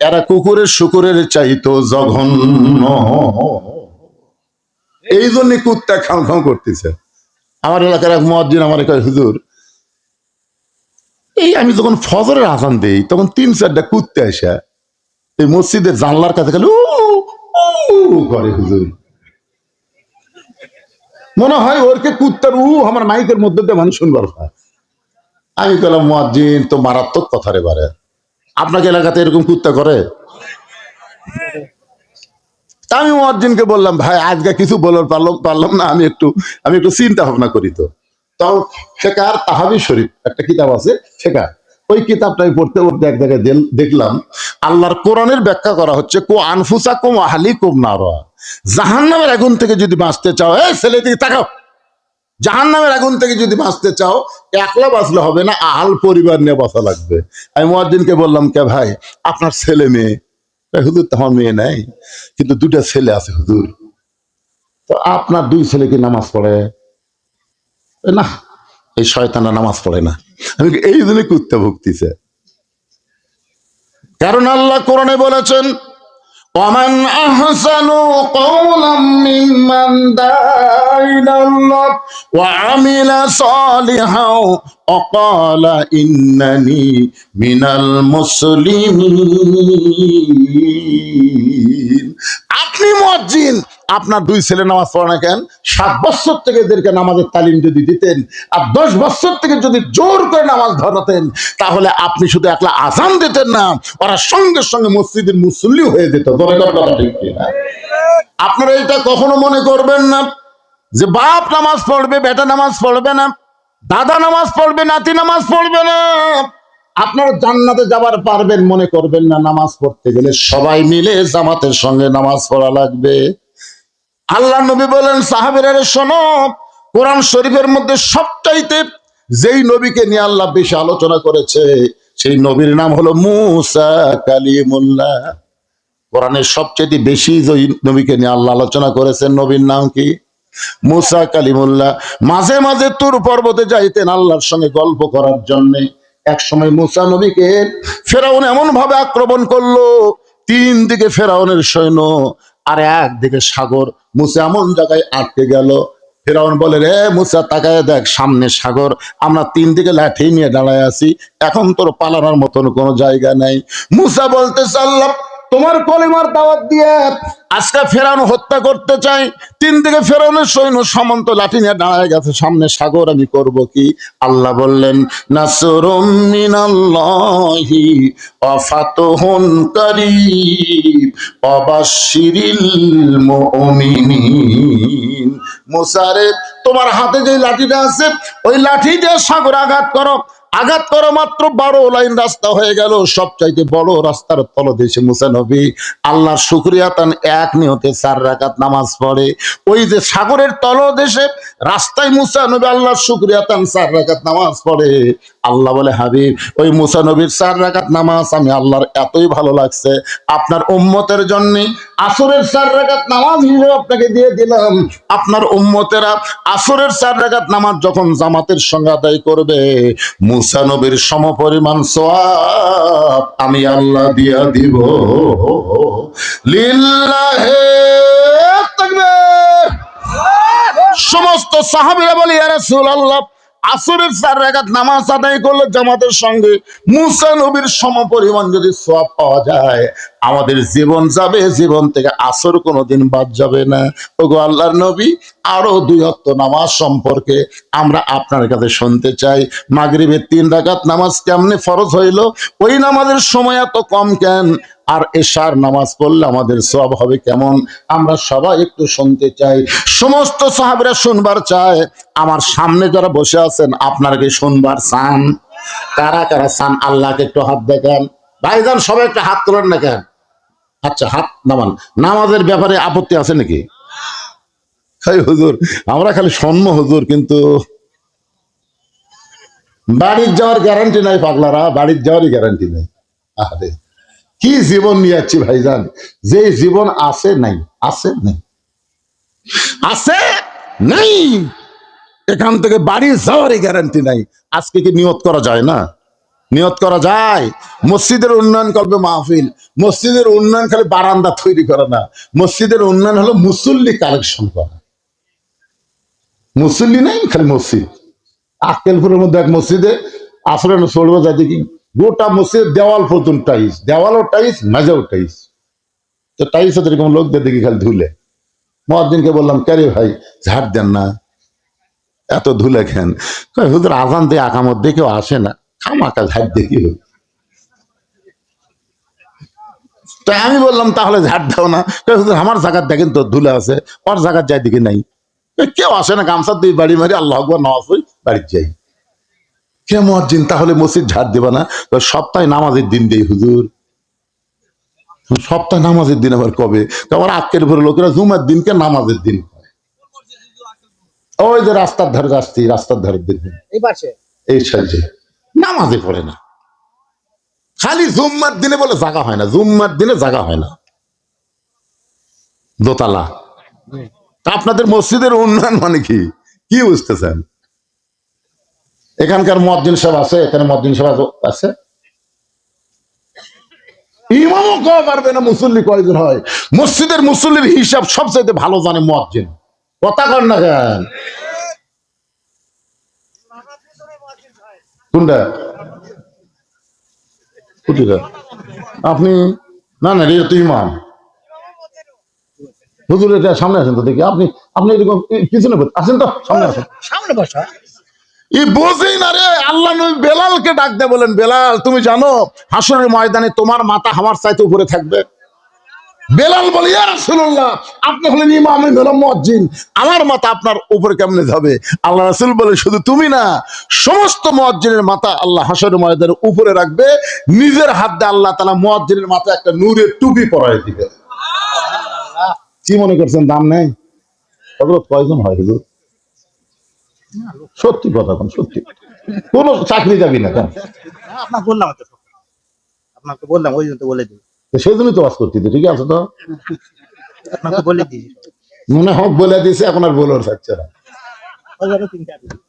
এরা কুকুরের শুকুরের চাইতেও জঘন্য। এই জন্য কুত্তা খাও খাও করতেছে। আমার এলাকার এক মুয়াজ্জিন আমারে কয়, হুজুর এই আমি যখন ফজরের আজান দেই তখন 3-4টা কুত্তা আসে এই মসজিদের জানলার কাছে খালি উ উ করে। হুজুর মনে হয় ওরকে কুত্তার আমার মাইকের মধ্যে দিয়ে মানুষ শুনবার হয়। আমি বললাম, মুয়াজ্জিন তো মারাত্মক কথা রে বারে, আপনাকে এলাকাতে এরকম কুত্তা করে? তা আমি মুয়াজ্জিনকে বললাম, ভাই আজকে কিছু বলার পারলাম না, আমি একটু চিন্তা ভাবনা করি। তো তাও ফেকার তাহাবি শরীফ একটা কিতাব আছে ফেকার, ওই কিতাবটা পড়তে পড়তে এক জায়গায় দেখলাম আল্লাহর কোরআনের ব্যাখ্যা করা হচ্ছে, কো আনফুসাকুম আহলিকুম নারা। জাহান্নামের আগুন থেকে যদি বাঁচতে চাও, এই ছেলে দিকে তাকাও, জাহান্নামের আগুন থেকে যদি বাঁচতে চাও একলা বাঁচলে হবে না, আহাল পরিবার নিয়ে বাঁচা লাগবে। আমি মুয়াজ্জিনকে বললাম, কে ভাই আপনার ছেলে মেয়ে? হুজুর তো আমার মেয়ে নাই, কিন্তু 2টা ছেলে আছে হুজুর। তো আপনার 2 ছেলে কি নামাজ পড়ে? না, এই শয়তানরা নামাজ পড়ে না। আমি এই জন্য কুত্তা ভুগতিছে, কারণ আল্লাহ কোরআনে বলেছেন, ওয়ামান আহসানু কওলাম মিম্মান দাআ ইলাল্লাহ ওয়া আমিলা সালিহাও ওয়া ক্বালা ইন্নানি মিনাল মুসলিমিন। আপনি মুয়াজ্জিন, আপনার 2 ছেলে নামাজ পড়ে না কেন? 7 বছর থেকে এদেরকে নামাজের তালিম যদি দিতেন আর 10 বছর থেকে যদি জোর করে নামাজ ধরাতেন, তাহলে আপনি শুধু একলা আজান দিতেন না, ওরা সঙ্গে সঙ্গে মসজিদের মুসল্লি হয়ে যেত। আপনারা এটা কখনো মনে করবেন না যে বাপ নামাজ পড়বে, বেটা নামাজ পড়বে না, দাদা নামাজ পড়বে, নাতি নামাজ পড়বে না, আপনারা জান্নাতে যাবার পারবেন মনে করবেন না। নামাজ পড়তে গেলে সবাই মিলে জামাতের সঙ্গে নামাজ পড়া লাগবে। আল্লাহ নবী বলেন, সাহাবীরা শোনো, কোরআন শরীফের মধ্যে সবচাইতে যেই নবীকে নিয়ে আল্লাহ বেশি আলোচনা করেছে সেই নবীর নাম হলো মুসা কালিমুল্লাহ। কোরআনের সবচেয়ে বেশি যে নবীকে নিয়ে আল্লাহ আলোচনা করেছেন নবীর নাম কি? মুসা কালিমুল্লাহ। মাঝে মাঝে তুর পর্বতে যাইতেন আল্লাহর সঙ্গে গল্প করার জন্যে। এক সময় মুসা নবীকে ফেরাউন এমন ভাবে আক্রমণ করলো, 3 দিকে ফেরাউনের সৈন্য আর একদিকে সাগর। মুসা এমন জায়গায় আটকে গেল, ফেরাউন বলে, রে মুসা তাকায় দেখ, সামনে সাগর, আমরা 3 দিকে লাঠি নিয়ে দাঁড়ায় আছি, এখন তোর পালানোর মতন কোনো জায়গা নাই। মুসা বলতেছে, আল্লাহ তোমার কলিমার দাওয়াত দিয়ে আজকে ফেরাউন হত্যা করতে চাই। তিন দিকে ফেরাউনের সৈন্য সামন্ত লাঠি নিয়ে দাঁড়ায় গেছে, সামনে সাগর, আমি করব কি? আল্লাহ বললেন নাসরুম মিনাল্লাহি ওয়া ফাতহুন কারীব ওয়া বাশশিরিল মুমিনিন। মুসা রে, তোমার হাতে যে লাঠিটা আছে ওই লাঠি দিয়ে সাগর আঘাত করো। আঘাত করা মাত্র 12 লাইন রাস্তা হয়ে গেল। সবচাইতে বড় রাস্তার তলদেশে মুসা নবী আল্লাহর শুকরিয়া তান এক নিয়তে 4 রাকাত নামাজ পড়ে। ওই যে সাগরের তলদেশে রাস্তায় মুসা নবী আল্লাহর শুকরিয়া তান 4 রাকাত নামাজ পড়ে। আল্লাহ বলে হাবিব, ওই মুসা নবীর 4 রাকাত নামাজ আমি আল্লাহর এতই ভালো লাগছে, আপনার উম্মতের জন্য আসরের 4 রাকাত নামাজ হিসেবে আপনাকে দিয়ে দিলাম। আপনার উম্মতেরা আসরের 4 রাকাত নামাজ যখন জামাতের সঙ্গে আদায় করবে, মুসা নবীর সমপরিমাণ সওয়াব আমি আল্লাহ দিয়া দিব। লিল্লাহে তাকবীর। সমস্ত সাহাবীরা বলে ইয়া রাসূলুল্লাহ, আসরের 4 রাকাত নামাজ আদায় করলে জামাতের সঙ্গে মুসা নবীর সমপরিমাণ যদি সওয়াব পাওয়া যায়, আমাদের জীবন যাবে, জীবন থেকে আসর কোনোদিন বাদ যাবে না। ওগো আল্লাহর নবী, আরো 2 ওয়াক্ত নামাজ সম্পর্কে আমরা আপনার কাছে শুনতে চাই। মাগরিবের 3 রাকাত নামাজ কেমনে ফরজ হইল? ওই নামাজের সময় এত কম কেন? আর এশার নামাজ পড়লে আমাদের সওয়াব হবে কেমন? আমরা সবাই একটু শুনতে চাই। সমস্ত সাহাবীরা শুনবার চায়। আমার সামনে যারা বসে আছেন, আপনারা কি শুনবার চান? কারা কারা চান? আল্লাহকে একটু হাত দেখান। ভাইজান সবাই একটা হাত তোলেন না কেন? আচ্ছা, হাত নামান। নামাজের ব্যাপারে আপত্তি আছে নাকি? হুজুর, আমরা খালি সন্ম হুজুর, কিন্তু বাড়ির যাওয়ার গ্যারান্টি নাই। পাগলারা, বাড়ির যাওয়ারই গ্যারান্টি নেই। আরে কি জীবন নিয়ে যাচ্ছি ভাইজান, যে জীবন আছে নাই, আছে নাই, আছে নাই, এখান থেকে বাড়ি যাওয়ারই গ্যারান্টি নাই। আজকে কি নিয়ত করা যায় না? নিয়ত করা যায়। মসজিদের উন্নয়ন করবে মাহফিল। মসজিদের উন্নয়ন খালি বারান্দা তৈরি করা না, মসজিদের উন্নয়ন হলো মুসল্লি কালেকশন করা। মুসল্লি নাই, খালি মসজিদ। আক্কেলপুরের মধ্যে এক মসজিদে আসলে চলবে যায় দেখি, গোটা মসজিদের দেওয়াল পর্যন্ত টাইস, দেওয়ালও টাইস, মেঝেও টাইস। তো টাইস এরকম লোকদের দেখি খালি ধুলে। মুয়াজ্জিনকে বললাম, ক্যারে ভাই ঝাড় দেন না, এত ধুলে খেন। হুজুর আজান দিয়ে আকামত দিয়ে কেউ আসে না, খামাকা ঝাড় দিয়ে কি হবে? তো আমি বললাম তাহলে ঝাড় দাও না। হুজুর আমার জায়গার দেখেন তো ধুলে আছে, ওর জায়গার যাই দিকে নাই। কেউ আসে না, গামছা দুই বাড়ি মারি আল্লাহ আকবার নামাজ পড়ি, বাড়ির যাই। কে মুয়াজ্জিন তাহলে মসজিদ ঝাড় দিবা না? সপ্তাহে নামাজের দিন দেই হুজুর। সপ্তাহে নামাজের দিন আবার কবে? আবার আজকের ভোরে লোকেরা জুমার দিনকে নামাজের দিন। ওই যে রাস্তার ধারে আসছি, রাস্তার ধারে দেখবেন এই পাশে এই সাইজে নামাজে পড়ে না, খালি জুম্মার দিনে বলে জাগা হয় না, জুম্মার দিনে জাগা হয় না। দোতলা। তা আপনাদের মসজিদের উন্নয়ন মানে কি? কি বুঝতেছেন? এখানকার মুয়াজ্জিন সাহেব আছে, এখানে মুয়াজ্জিন সাহেব আছে, ইমামও কওয়া পারবে না মুসল্লি কয়জন হয়। মসজিদের মুসল্লির হিসাব সবচাইতে ভালো জানে মুয়াজ্জিন। কথা কর না কেন? কোনটা? কোনটা? আপনি না না, এটা তো ইমাম। হুজুর এটা সামনে আসেন তো দেখি। আপনি আপনি এরকম পিছনে আসেন তো, সামনে আসেন। সামনে বসা। বোঝেই না রে। আল্লাহ নবী বেলালকে ডাক দে, বলেন বেলাল তুমি জানো হাসরের ময়দানে তোমার মাথা আমার চাইতে উপরে থাকবে? বেলাল বলে ইয়া রাসূলুল্লাহ, আপনি হলেন ইমাম, আমি হলাম মুয়াজ্জিন, আমার মাথা আপনার উপরে কেমনে যাবে? আল্লাহ রাসূল বলে শুধু তুমি না, সমস্ত মুয়াজ্জিনের মাথা আল্লাহ হাসরের ময়দানের উপরে রাখবে। নিজের হাত দিয়ে আল্লাহ তাআলা মুয়াজ্জিনের মাথায় একটা নূরের টুপি পরায় দিবে। কি মনে করছেন দাম নেই? হযরত কয়জন হয় হুজুর? সত্যি কথা কোন, সত্যি কোন চাকরি যাবি না কেন? আপনাকে বললাম তো, আপনাকে বললাম ওই জন্য তো বলে দিই। সেই জন্যই তো বাস করতে, ঠিক আছে তো, আপনাকে বলে দিই। মনে হোক বলে দিয়েছে, এখন আর বলার থাকছে না।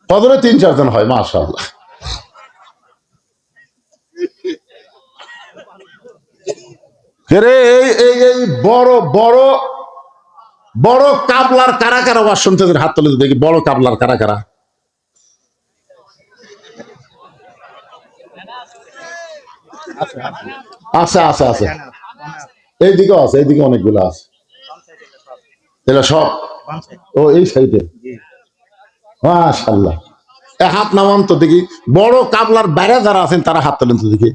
ফজরে 3-4 জন হয়, মাশাআল্লাহ। এই এই এই বড় বড় বড় কাবলার কারা কারা ওয়াজ শুনতেছেন? হাত তুলে দেখি, বড় কাবলার কারা কারা? আচ্ছা আচ্ছা আচ্ছা। এইদিকেও আছে, এইদিকে অনেকগুলো আছে। বাম সাইডে সব। এগুলো সব বাম সাইড। ও এই সাইডে। জি। মাশাআল্লাহ। হাত নামান তো দেখি, বড় কাবলার বাইরে যারা আছেন তারা হাত তোলেন তো দেখি,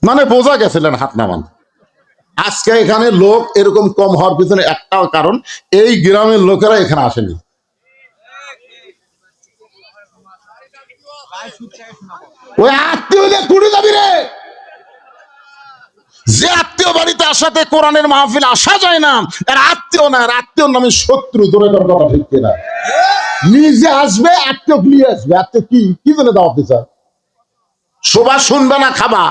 মানে বোঝা গেছিলেন হাত নামান। আজকে এখানে লোক এরকম কম হওয়ার পিছনে একটাও কারণ, এই গ্রামের লোকেরা এখানে আসেনি। ওই আত্মীয় কুড়ি যাবি রে, যে আত্মীয় বাড়িতে আসাতে কোরআনের মাহফিল আসা যায় না, এর আত্মীয় না, এর আত্মীয়র নামে শত্রু। ধরে কথা ঠিক কিনা? নিজে আসবে, আত্মীয় নিয়ে আসবে। আত্মীয় কি কি জন্য দাওয়াত দিতে চায়? শোভা শুনবে না, খাবা।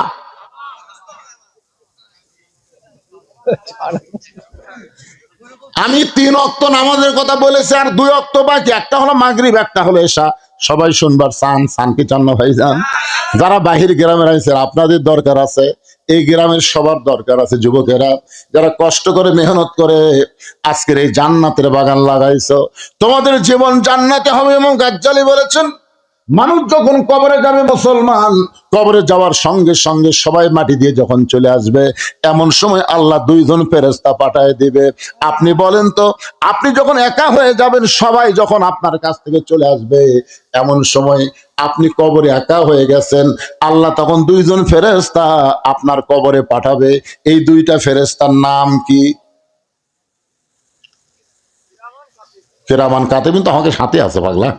আমি 3 ওয়াক্ত নামাজের কথা বলেছি, আর 2 ওয়াক্ত বাকি। একটা হলো মাগরিব, একটা হলো এশা। সবাই শুনবার চান, চান কি চান না ভাই যান? যারা বাহির গ্রামের আছেন আপনাদের দরকার আছে, এই গ্রামের সবার দরকার আছে। যুবকেরা যারা কষ্ট করে মেহনত করে আজকের এই জান্নাতের বাগান লাগাইছো, তোমাদের জীবন জান্নাতে হবে। এবং গাজ্জালী বলেছেন, মানুষ যখন কবরে যাবে, মুসলমান কবরে যাওয়ার সঙ্গে সঙ্গে সবাই মাটি দিয়ে যখন চলে আসবে, এমন সময় আল্লাহ 2 জন ফেরেশতা পাঠায় দিবে। আপনি বলেন তো, আপনি যখন একা হয়ে যাবেন, সবাই যখন আপনার কাছ থেকে চলে আসবে, এমন সময় আপনি কবরে একা হয়ে গেছেন, আল্লাহ তখন 2 জন ফেরেশতা আপনার কবরে পাঠাবে। এই 2টা ফেরেশতার নাম কি? কিরামান কাতিবিন। তো আমাকে সাথে আছে পাগলা।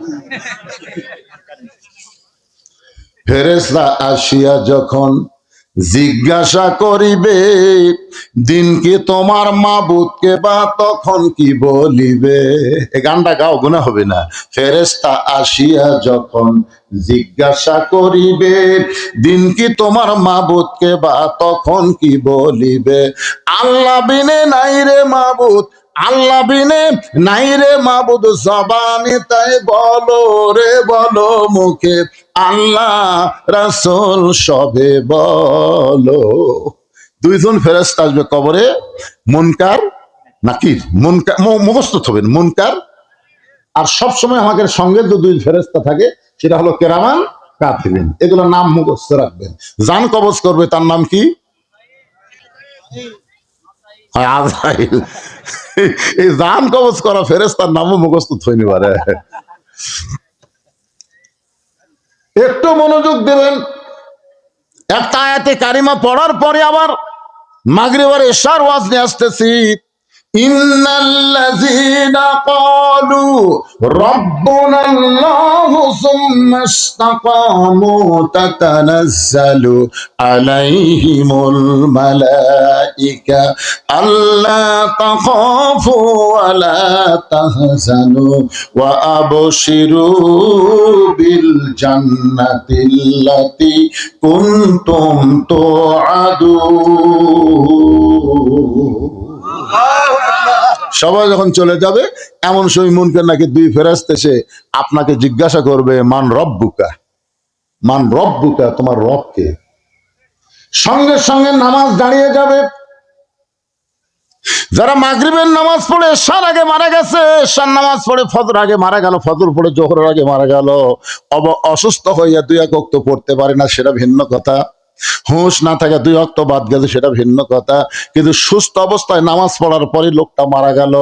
ফেরেশতা আসিয়া যখন জিজ্ঞাসা করিবে, দিন কি তোমার মাবুদকে, বা তখন কি বলিবে? এই গানটা গাও, গুনাহ হবে না। ফেরেশতা আসিয়া যখন জিজ্ঞাসা করিবে, দিন কি তোমার মাবুদকে, বা তখন কি বলিবে? আল্লাহ বিনে নাই রে মাবুদ, আল্লাহ বিনে নাই রে মাবুদ, জবানে তাই বলো রে বলো, মুখে আল্লাহ রাসূল সবে বলো। 2 জন ফেরেশতা আসবে কবরে, মুনকার নাকির। মুনকার মুখস্থ হবেন, মুনকার। আর সব সময় আমাদের সঙ্গে যে 2 ফেরেশতা থাকে, সেটা হলো কিরামান কাতিবিন। এগুলোর নাম মুখস্থ রাখবেন। জান কবজ করবে, তার নাম কি? আজরাইল। এই জান কবজ করা ফেরেশতার নামও মুখস্থ থইনি পারে। একটু মনোযোগ দেবেন। একটা আয়াতে কারিমা পড়ার পরে আবার মাগরিব আর এশার ওয়াজ নিয়ে আসতেছি। ইন্নাল্লাযীনা ক্বালু রাব্বুনাল্লাহু সুম্মা ইসতাকামু তাতানাজ্জালু আলাইহিমুল মালাইকা আল্লা তাখাফু ওয়া লা তাহজানু ওয়া আবশিরু বিল জান্নাতিল্লাতী কুনতুম তুআদুন। সবাই যখন চলে যাবে, এমন সময় মুনকার নাকি 2 ফেরেশতা এসে আপনাকে জিজ্ঞাসা করবে, মান রব্বুকা, মান রব্বুকা, তোমার রব কে? সঙ্গে সঙ্গে নামাজ দাঁড়িয়ে যাবে। যারা মাগরিবের নামাজ পড়ে এশার আগে মারা গেছে, এশার নামাজ পড়ে ফজর আগে মারা গেল, ফজর পড়ে জোহরের আগে মারা গেল, অসুস্থ হইয়া 2 ওয়াক্ত পড়তে পারে না, সেটা ভিন্ন কথা। হুঁশ না থাকে 2 ওয়াক্ত বাদ গেছে, সেটা ভিন্ন কথা। কিন্তু সুস্থ অবস্থায় নামাজ পড়ার পরে লোকটা মারা গেল,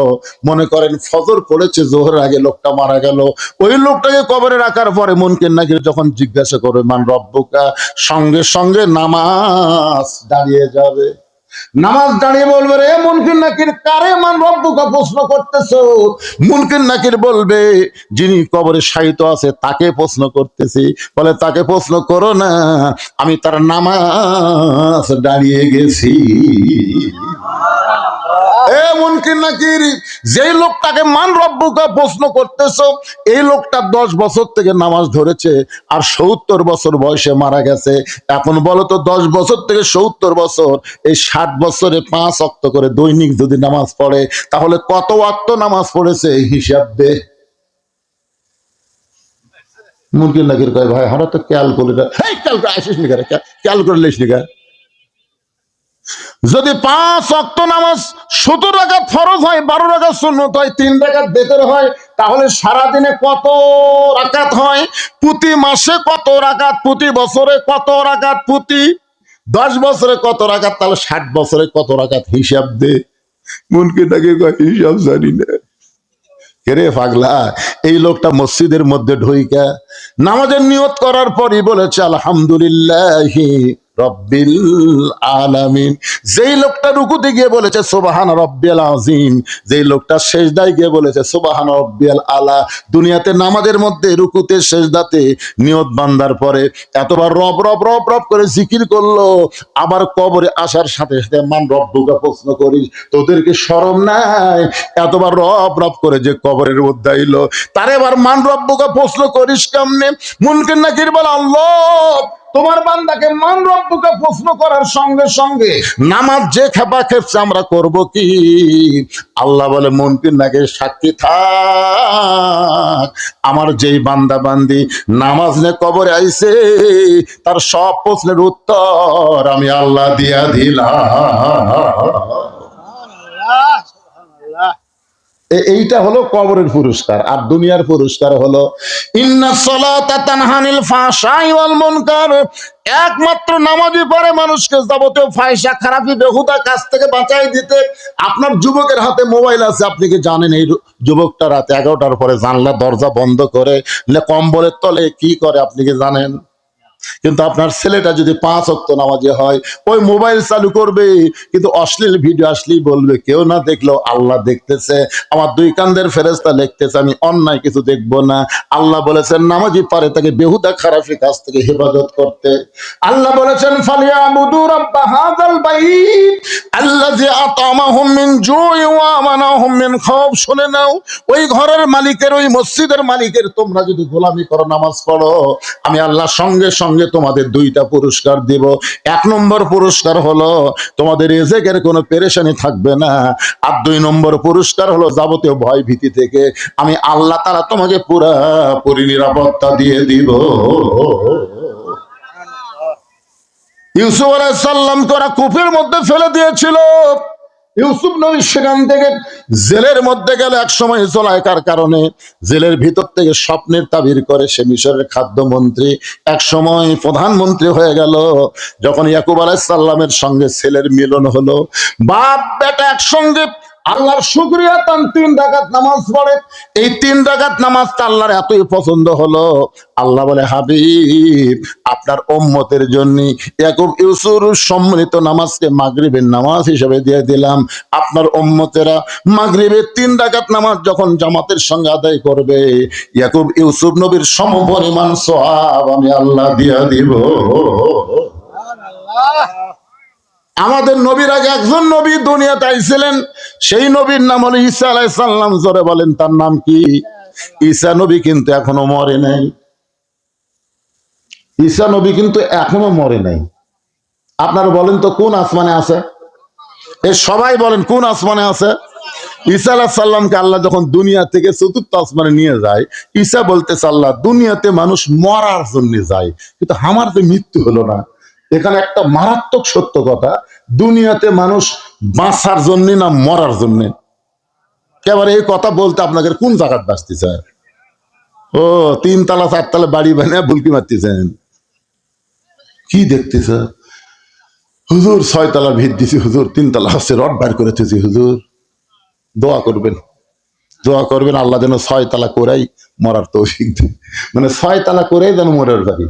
মনে করেন ফজর পড়েছে, জোহরের আগে লোকটা মারা গেল, ওই লোকটাকে কবরে রাখার পরে মুনকির নাকির যখন জিজ্ঞাসা করবে মান রব্বুকা, সঙ্গে সঙ্গে নামাজ দাঁড়িয়ে যাবে। নামাজ দাঁড়িয়ে বলবে, রে মুনকির নাকির, কারে মান রব্বুকা প্রশ্ন করতেছো? মুনকির নাকির বলবে, যিনি কবরে শায়িত আছে তাকে প্রশ্ন করতেছি। বলে, তাকে প্রশ্ন করো না, আমি তার নামাজ দাঁড়িয়ে গেছি। এ মুনকির নাকির, যেই লোকটাকে মান রব্বুকা প্রশ্ন করতেছো, এই লোকটা 10 বছর থেকে নামাজ ধরেছে, আর 70 বছর বয়সে মারা গেছে। এখন বলো তো, 10 বছর থেকে 70 বছর, এই 60 বছরে 5 ওয়াক্ত করে দৈনিক যদি নামাজ পড়ে, তাহলে কত ওয়াক্ত নামাজ পড়েছে এই হিসাব দে। মুনকির নাকির কয়, ভাই আমরা তো ক্যালকুলেটর, আসিস নি, ক্যালকুলেটর লিস নি। যদি 5 ওয়াক্ত নামাজ 17 রাকাত ফরজ হয়, 12 রাকাত সুন্নত হয়, 3 রাকাত বেতর হয়, তাহলে সারাদিনে কত রাকাত হয়? প্রতি মাসে কত রাকাত? প্রতি বছরে কত রাকাত? প্রতি 10 বছরে কত রাকাত, তাহলে 60 বছরে কত রাকাত হিসাব দে। মুনকে নাকি কয় হিসাব জানি না। রে পাগলা, এই লোকটা মসজিদের মধ্যে ঢুইকা নামাজের নিয়ত করার পরই বলেছে আলহামদুলিল্লাহি রব্বিল আলামিন। যেই লোকটা রুকুতে গিয়ে বলেছে সুবহান রব্বিয়াল আযীম, যেই লোকটা সেজদায় গিয়ে বলেছে সুবহান রব্বিয়াল আলা। দুনিয়াতে নামাজের মধ্যে রুকুতে সেজদাতে নিয়ত বান্দার পরে এতবার রব রব রব রব করে জিকির করলো, আবার কবরে আসার সাথে সাথে মান রব্বুকা প্রশ্ন করি, তোদেরকে শরম নাই? এতবার রব রব করে যে কবরের মধ্যে আইলো, তার এবার মান রব্বুকা প্রশ্ন করিস কেমনে? মুনকির নাকির বলে আল্লাহ তোমার বান্দাকে মান রব্বুকে প্রশ্ন করার সঙ্গে সঙ্গে নামাজ যে খেপা খেপছে আমরা করব কি? আল্লাহ বলে মুনকির নাকির সাক্ষী থাক, আমার যেই বান্দা বান্দি নামাজ নে কবরে আইছে তার সব প্রশ্নের উত্তর আমি আল্লাহ দিয়া দিলাম। এইটা হলো কবরের পুরস্কার। আর দুনিয়ার পুরস্কার হলো ইন্নাস সালাতা তানহানিল ফাহশাই ওয়াল মুনকার। একমাত্র নামাজই পারে মানুষকে যাবতীয় ফাহিশা খারাপি বেহুদা কাজ থেকে বাঁচাই দিতে। আপনার যুবকের হাতে মোবাইল আছে, আপনি কি জানেন এই যুবকটা রাত 11টার পরে জানলা দরজা বন্ধ করে কম্বলের তলে কি করে? আপনি কি জানেন? কিন্তু আপনার ছেলেটা যদি 5 ওয়াক্ত নামাজি হয়, ওই মোবাইল চালু করবে, কিন্তু অশ্লীল ভিডিও আসলেই বলবে কেউ না দেখলেও আল্লাহ দেখতেছে, আমার 2 কাঁধের ফেরেশতা লিখতেছে, আমি অন্যায় কিছু দেখব না। আল্লাহ বলেছেন নামাজি পারে তাকে বেহুদা খারাপি কাজ থেকে হেফাজত করতে। আল্লাহ বলেছেন ফালিয়াবুদু রাব্ব হাযাল বাইত আল্লাযী আতামাহুম মিন জুই ওয়া আমানাহুম মিন খাউফ। শুনে নাও, ওই ঘরের মালিকের, ওই মসজিদের মালিকের তোমরা যদি গোলামি করো, নামাজ পড়ো, আমি আল্লাহ সঙ্গে সঙ্গে তোমাদের 2টা পুরস্কার দিব। 1 নম্বর পুরস্কার হলো তোমাদের রিজিকের কোনো পেরেশানি থাকবে না। আর 2 নম্বর পুরস্কার হলো যাবতীয় ভয় ভীতি থেকে আমি আল্লাহ তাআলা তোমাকে পুরোপুরি নিরাপত্তা দিয়ে দিব। ইউসুফ আলাইহিস সালামকে ওরা কূপের মধ্যে ফেলে দিয়েছিল। ইউসুফ নবী সেখান থেকে জেলের মধ্যে গেল। এক সময় জুলাইখার কারণে জেলের ভিতর থেকে স্বপ্নের তাবির করে সে মিশরের খাদ্যমন্ত্রী, এক সময় প্রধানমন্ত্রী হয়ে গেল। যখন ইয়াকুব আলাইহিস সালামের সঙ্গে ছেলের মিলন হলো, বাপ বেটা একসঙ্গে আল্লাহর শুকরিয়া তান 3 রাকাত নামাজ পড়ে। এই 3 রাকাত নামাজটা আল্লাহর এতই পছন্দ হলো, আল্লাহ বলে হাবিব আপনার উম্মতের জন্য ইয়াকুব ইউসুফ সম্মিলিত নামাজকে মাগরিবের নামাজ হিসেবে দিয়ে দিলাম। আপনার উম্মতেরা মাগরিবের 3 রাকাত নামাজ যখন জামাতের সঙ্গে আদায় করবে, ইয়াকুব ইউসুফ নবীর সমপরিমাণ সওয়াব আমি আল্লাহ দিয়া দিব। আমাদের নবীর আগে একজন নবী দুনিয়াতে আইছিলেন, সেই নবীর নাম হলো ঈসা আলাইহিস সালাম। জোরে বলেন তার নাম কি? ঈসা নবী কিন্তু এখনো মরে নাই। ঈসা নবী কিন্তু এখনো মরে নাই। আপনারা বলেন তো কোন আসমানে আছে? এ সবাই বলেন কোন আসমানে আছে? ঈসা আলাইহিস সালামকে আল্লাহ যখন দুনিয়া থেকে 4র্থ আসমানে নিয়ে যায়, ঈসা বলতেছে আল্লাহ দুনিয়াতে মানুষ মরার জন্য যায়, কিন্তু আমার তো মৃত্যু হলো না। এখানে একটা মারাত্মক সত্য কথা, দুনিয়াতে মানুষ বাঁচার জন্য না মরার জন্য? একেবারে এই কথা বলতে আপনাদের কোন জায়গায় বাঁচতে চায়? ও 3 তলা 4 তলা বাড়ি বানিয়ে বুলকি মারতেছেন, কি দেখতেছে? হুজুর 6 তলা ভিত দিছি, হুজুর 3 তলা হচ্ছে রড বার করেছি, হুজুর দোয়া করবেন, দোয়া করবেন আল্লাহ যেন 6 তলা করেই মরার তৌফিক দেয়। মানে 6 তলা করেই যেন মরার পারি।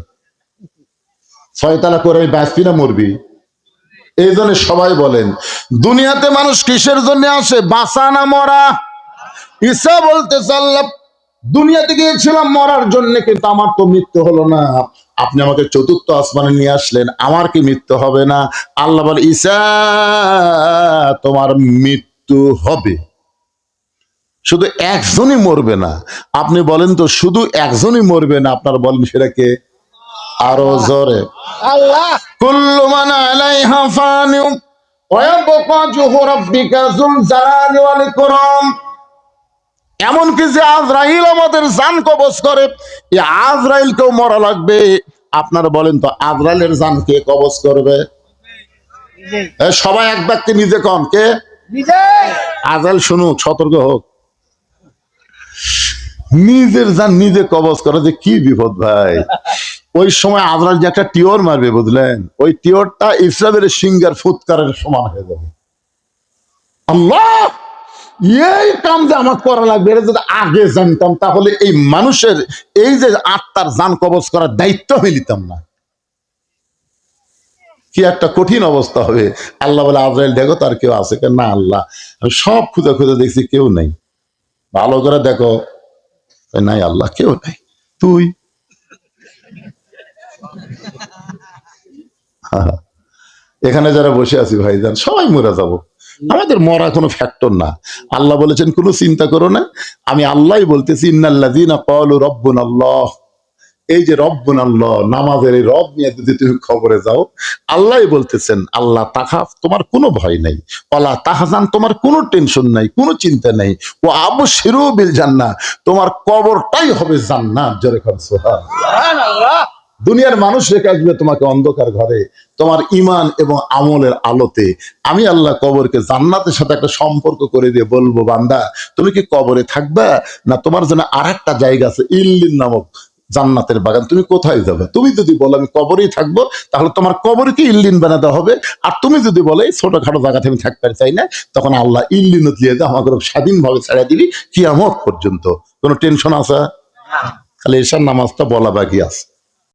6 তলা করে বাঁচবি না মরবি? এই জন্য সবাই বলেন দুনিয়াতে মানুষ কিসের জন্য আসে? বাঁচা না মরা? ঈসা বলতেছে আল্লাহ দুনিয়াতে গিয়েছিলাম মরার জন্য, কিন্তু আমার তো মৃত্যু হলো না। আপনি আমাকে 4র্থ আসমানে নিয়ে আসলেন, আমার কি মৃত্যু হবে না? আল্লাহ বলে ঈসা তোমার মৃত্যু হবে, শুধু একজনই মরবে না। আপনি বলেন তো শুধু একজনই মরবে না, আপনার বলেন সেটা কে? আরো জোরে আল্লাহ। কুল্লু মান আলাইহা ফানি ওয়া ইয়াবকা ওয়াজহু রাব্বিকা যুল জালালি ওয়াল ইকরাম। এমনকি যে আজরাইল আমাদের জান কবজ করে, এই আজরাইলকেও মরা লাগবে। আপনারা বলেন তো আজরাইলের জান কে কবজ করবে? সবাই এক ব্যক্তি নিজে কন, কে? আজরাইল শুনুক, সতর্ক হোক। নিজের জান নিজে কবজ করা যে কি বিপদ ভাই! ওই সময় আজরাইল যে একটা টিওর মারবে বুঝলেন, ওই টিওরটা ইসরায়েলের সিঙ্গার ফুৎকারের সমান হয়ে যাবে। আল্লাহ, এই কাম যে আমার করা লাগবে, এটা যদি আগে জানতাম তাহলে এই মানুষের এই যে আত্মার জান কবজ করার দায়িত্ব আমি নিতাম না। কি একটা কঠিন অবস্থা হবে। আল্লাহ বলে, আজরাইল দেখো তার কেউ আছে? না আল্লাহ, আমি সব খুঁজে খুঁজে দেখছি কেউ নেই। ভালো করে দেখো, নাই আল্লাহ, কেউ নাই। তুই এখানে যারা বসে আছি ভাইজান, সবাই মরে যাব, আমাদের মরা কোনো ফ্যাক্টর না। আল্লাহ বলেছেন কোনো চিন্তা করো না, আমি আল্লাহ বলতেছি, ইন্নাল্লাযীনা ক্বালু রাব্বুনাল্লাহ। এই যে রব্বুনাল্লাহ, নামাজের এই রব নিয়ে যদি তুমি খবরে যাও, আল্লাহ বলতেছেন, আল্লাহ তাখাফ, তোমার কোনো ভয় নাই, ওয়ালা তাহজান, তোমার কোনো টেনশন নাই, কোনো চিন্তা নাই, ও আবশিরু বিল জান্নাহ, তোমার কবরটাই হবে জান্নাত। জোরে করে সুবহানাল্লাহ। দুনিয়ার মানুষ রেখে আসবে তোমাকে অন্ধকার ঘরে, তোমার ইমান এবং আমলের আলোতে। আমি আল্লাহ কবরকে জান্নাতের সাথে একটা সম্পর্ক করে দিয়ে বলবো, বান্দা তুমি কি কবরে থাকবা, না তোমার জন্য আর একটা জায়গা আছে ইল্লিন নামক জান্নাতের বাগান, তুমি কোথায় যাবে? তুমি যদি বলো আমি কবরেই থাকবো, তাহলে তোমার কবরকে ইল্লিন বানাতে হবে। আর তুমি যদি বলে এই ছোটখাটো জায়গাতে আমি থাকতে চাই না, তখন আল্লাহ ইল্লিন দিয়ে দেয়, আমাকে স্বাধীনভাবে ছেড়ে দিবি কিয়ামত পর্যন্ত। কোনো টেনশন আছে? খালি এশার নামাজটা বলা বাকি আছে।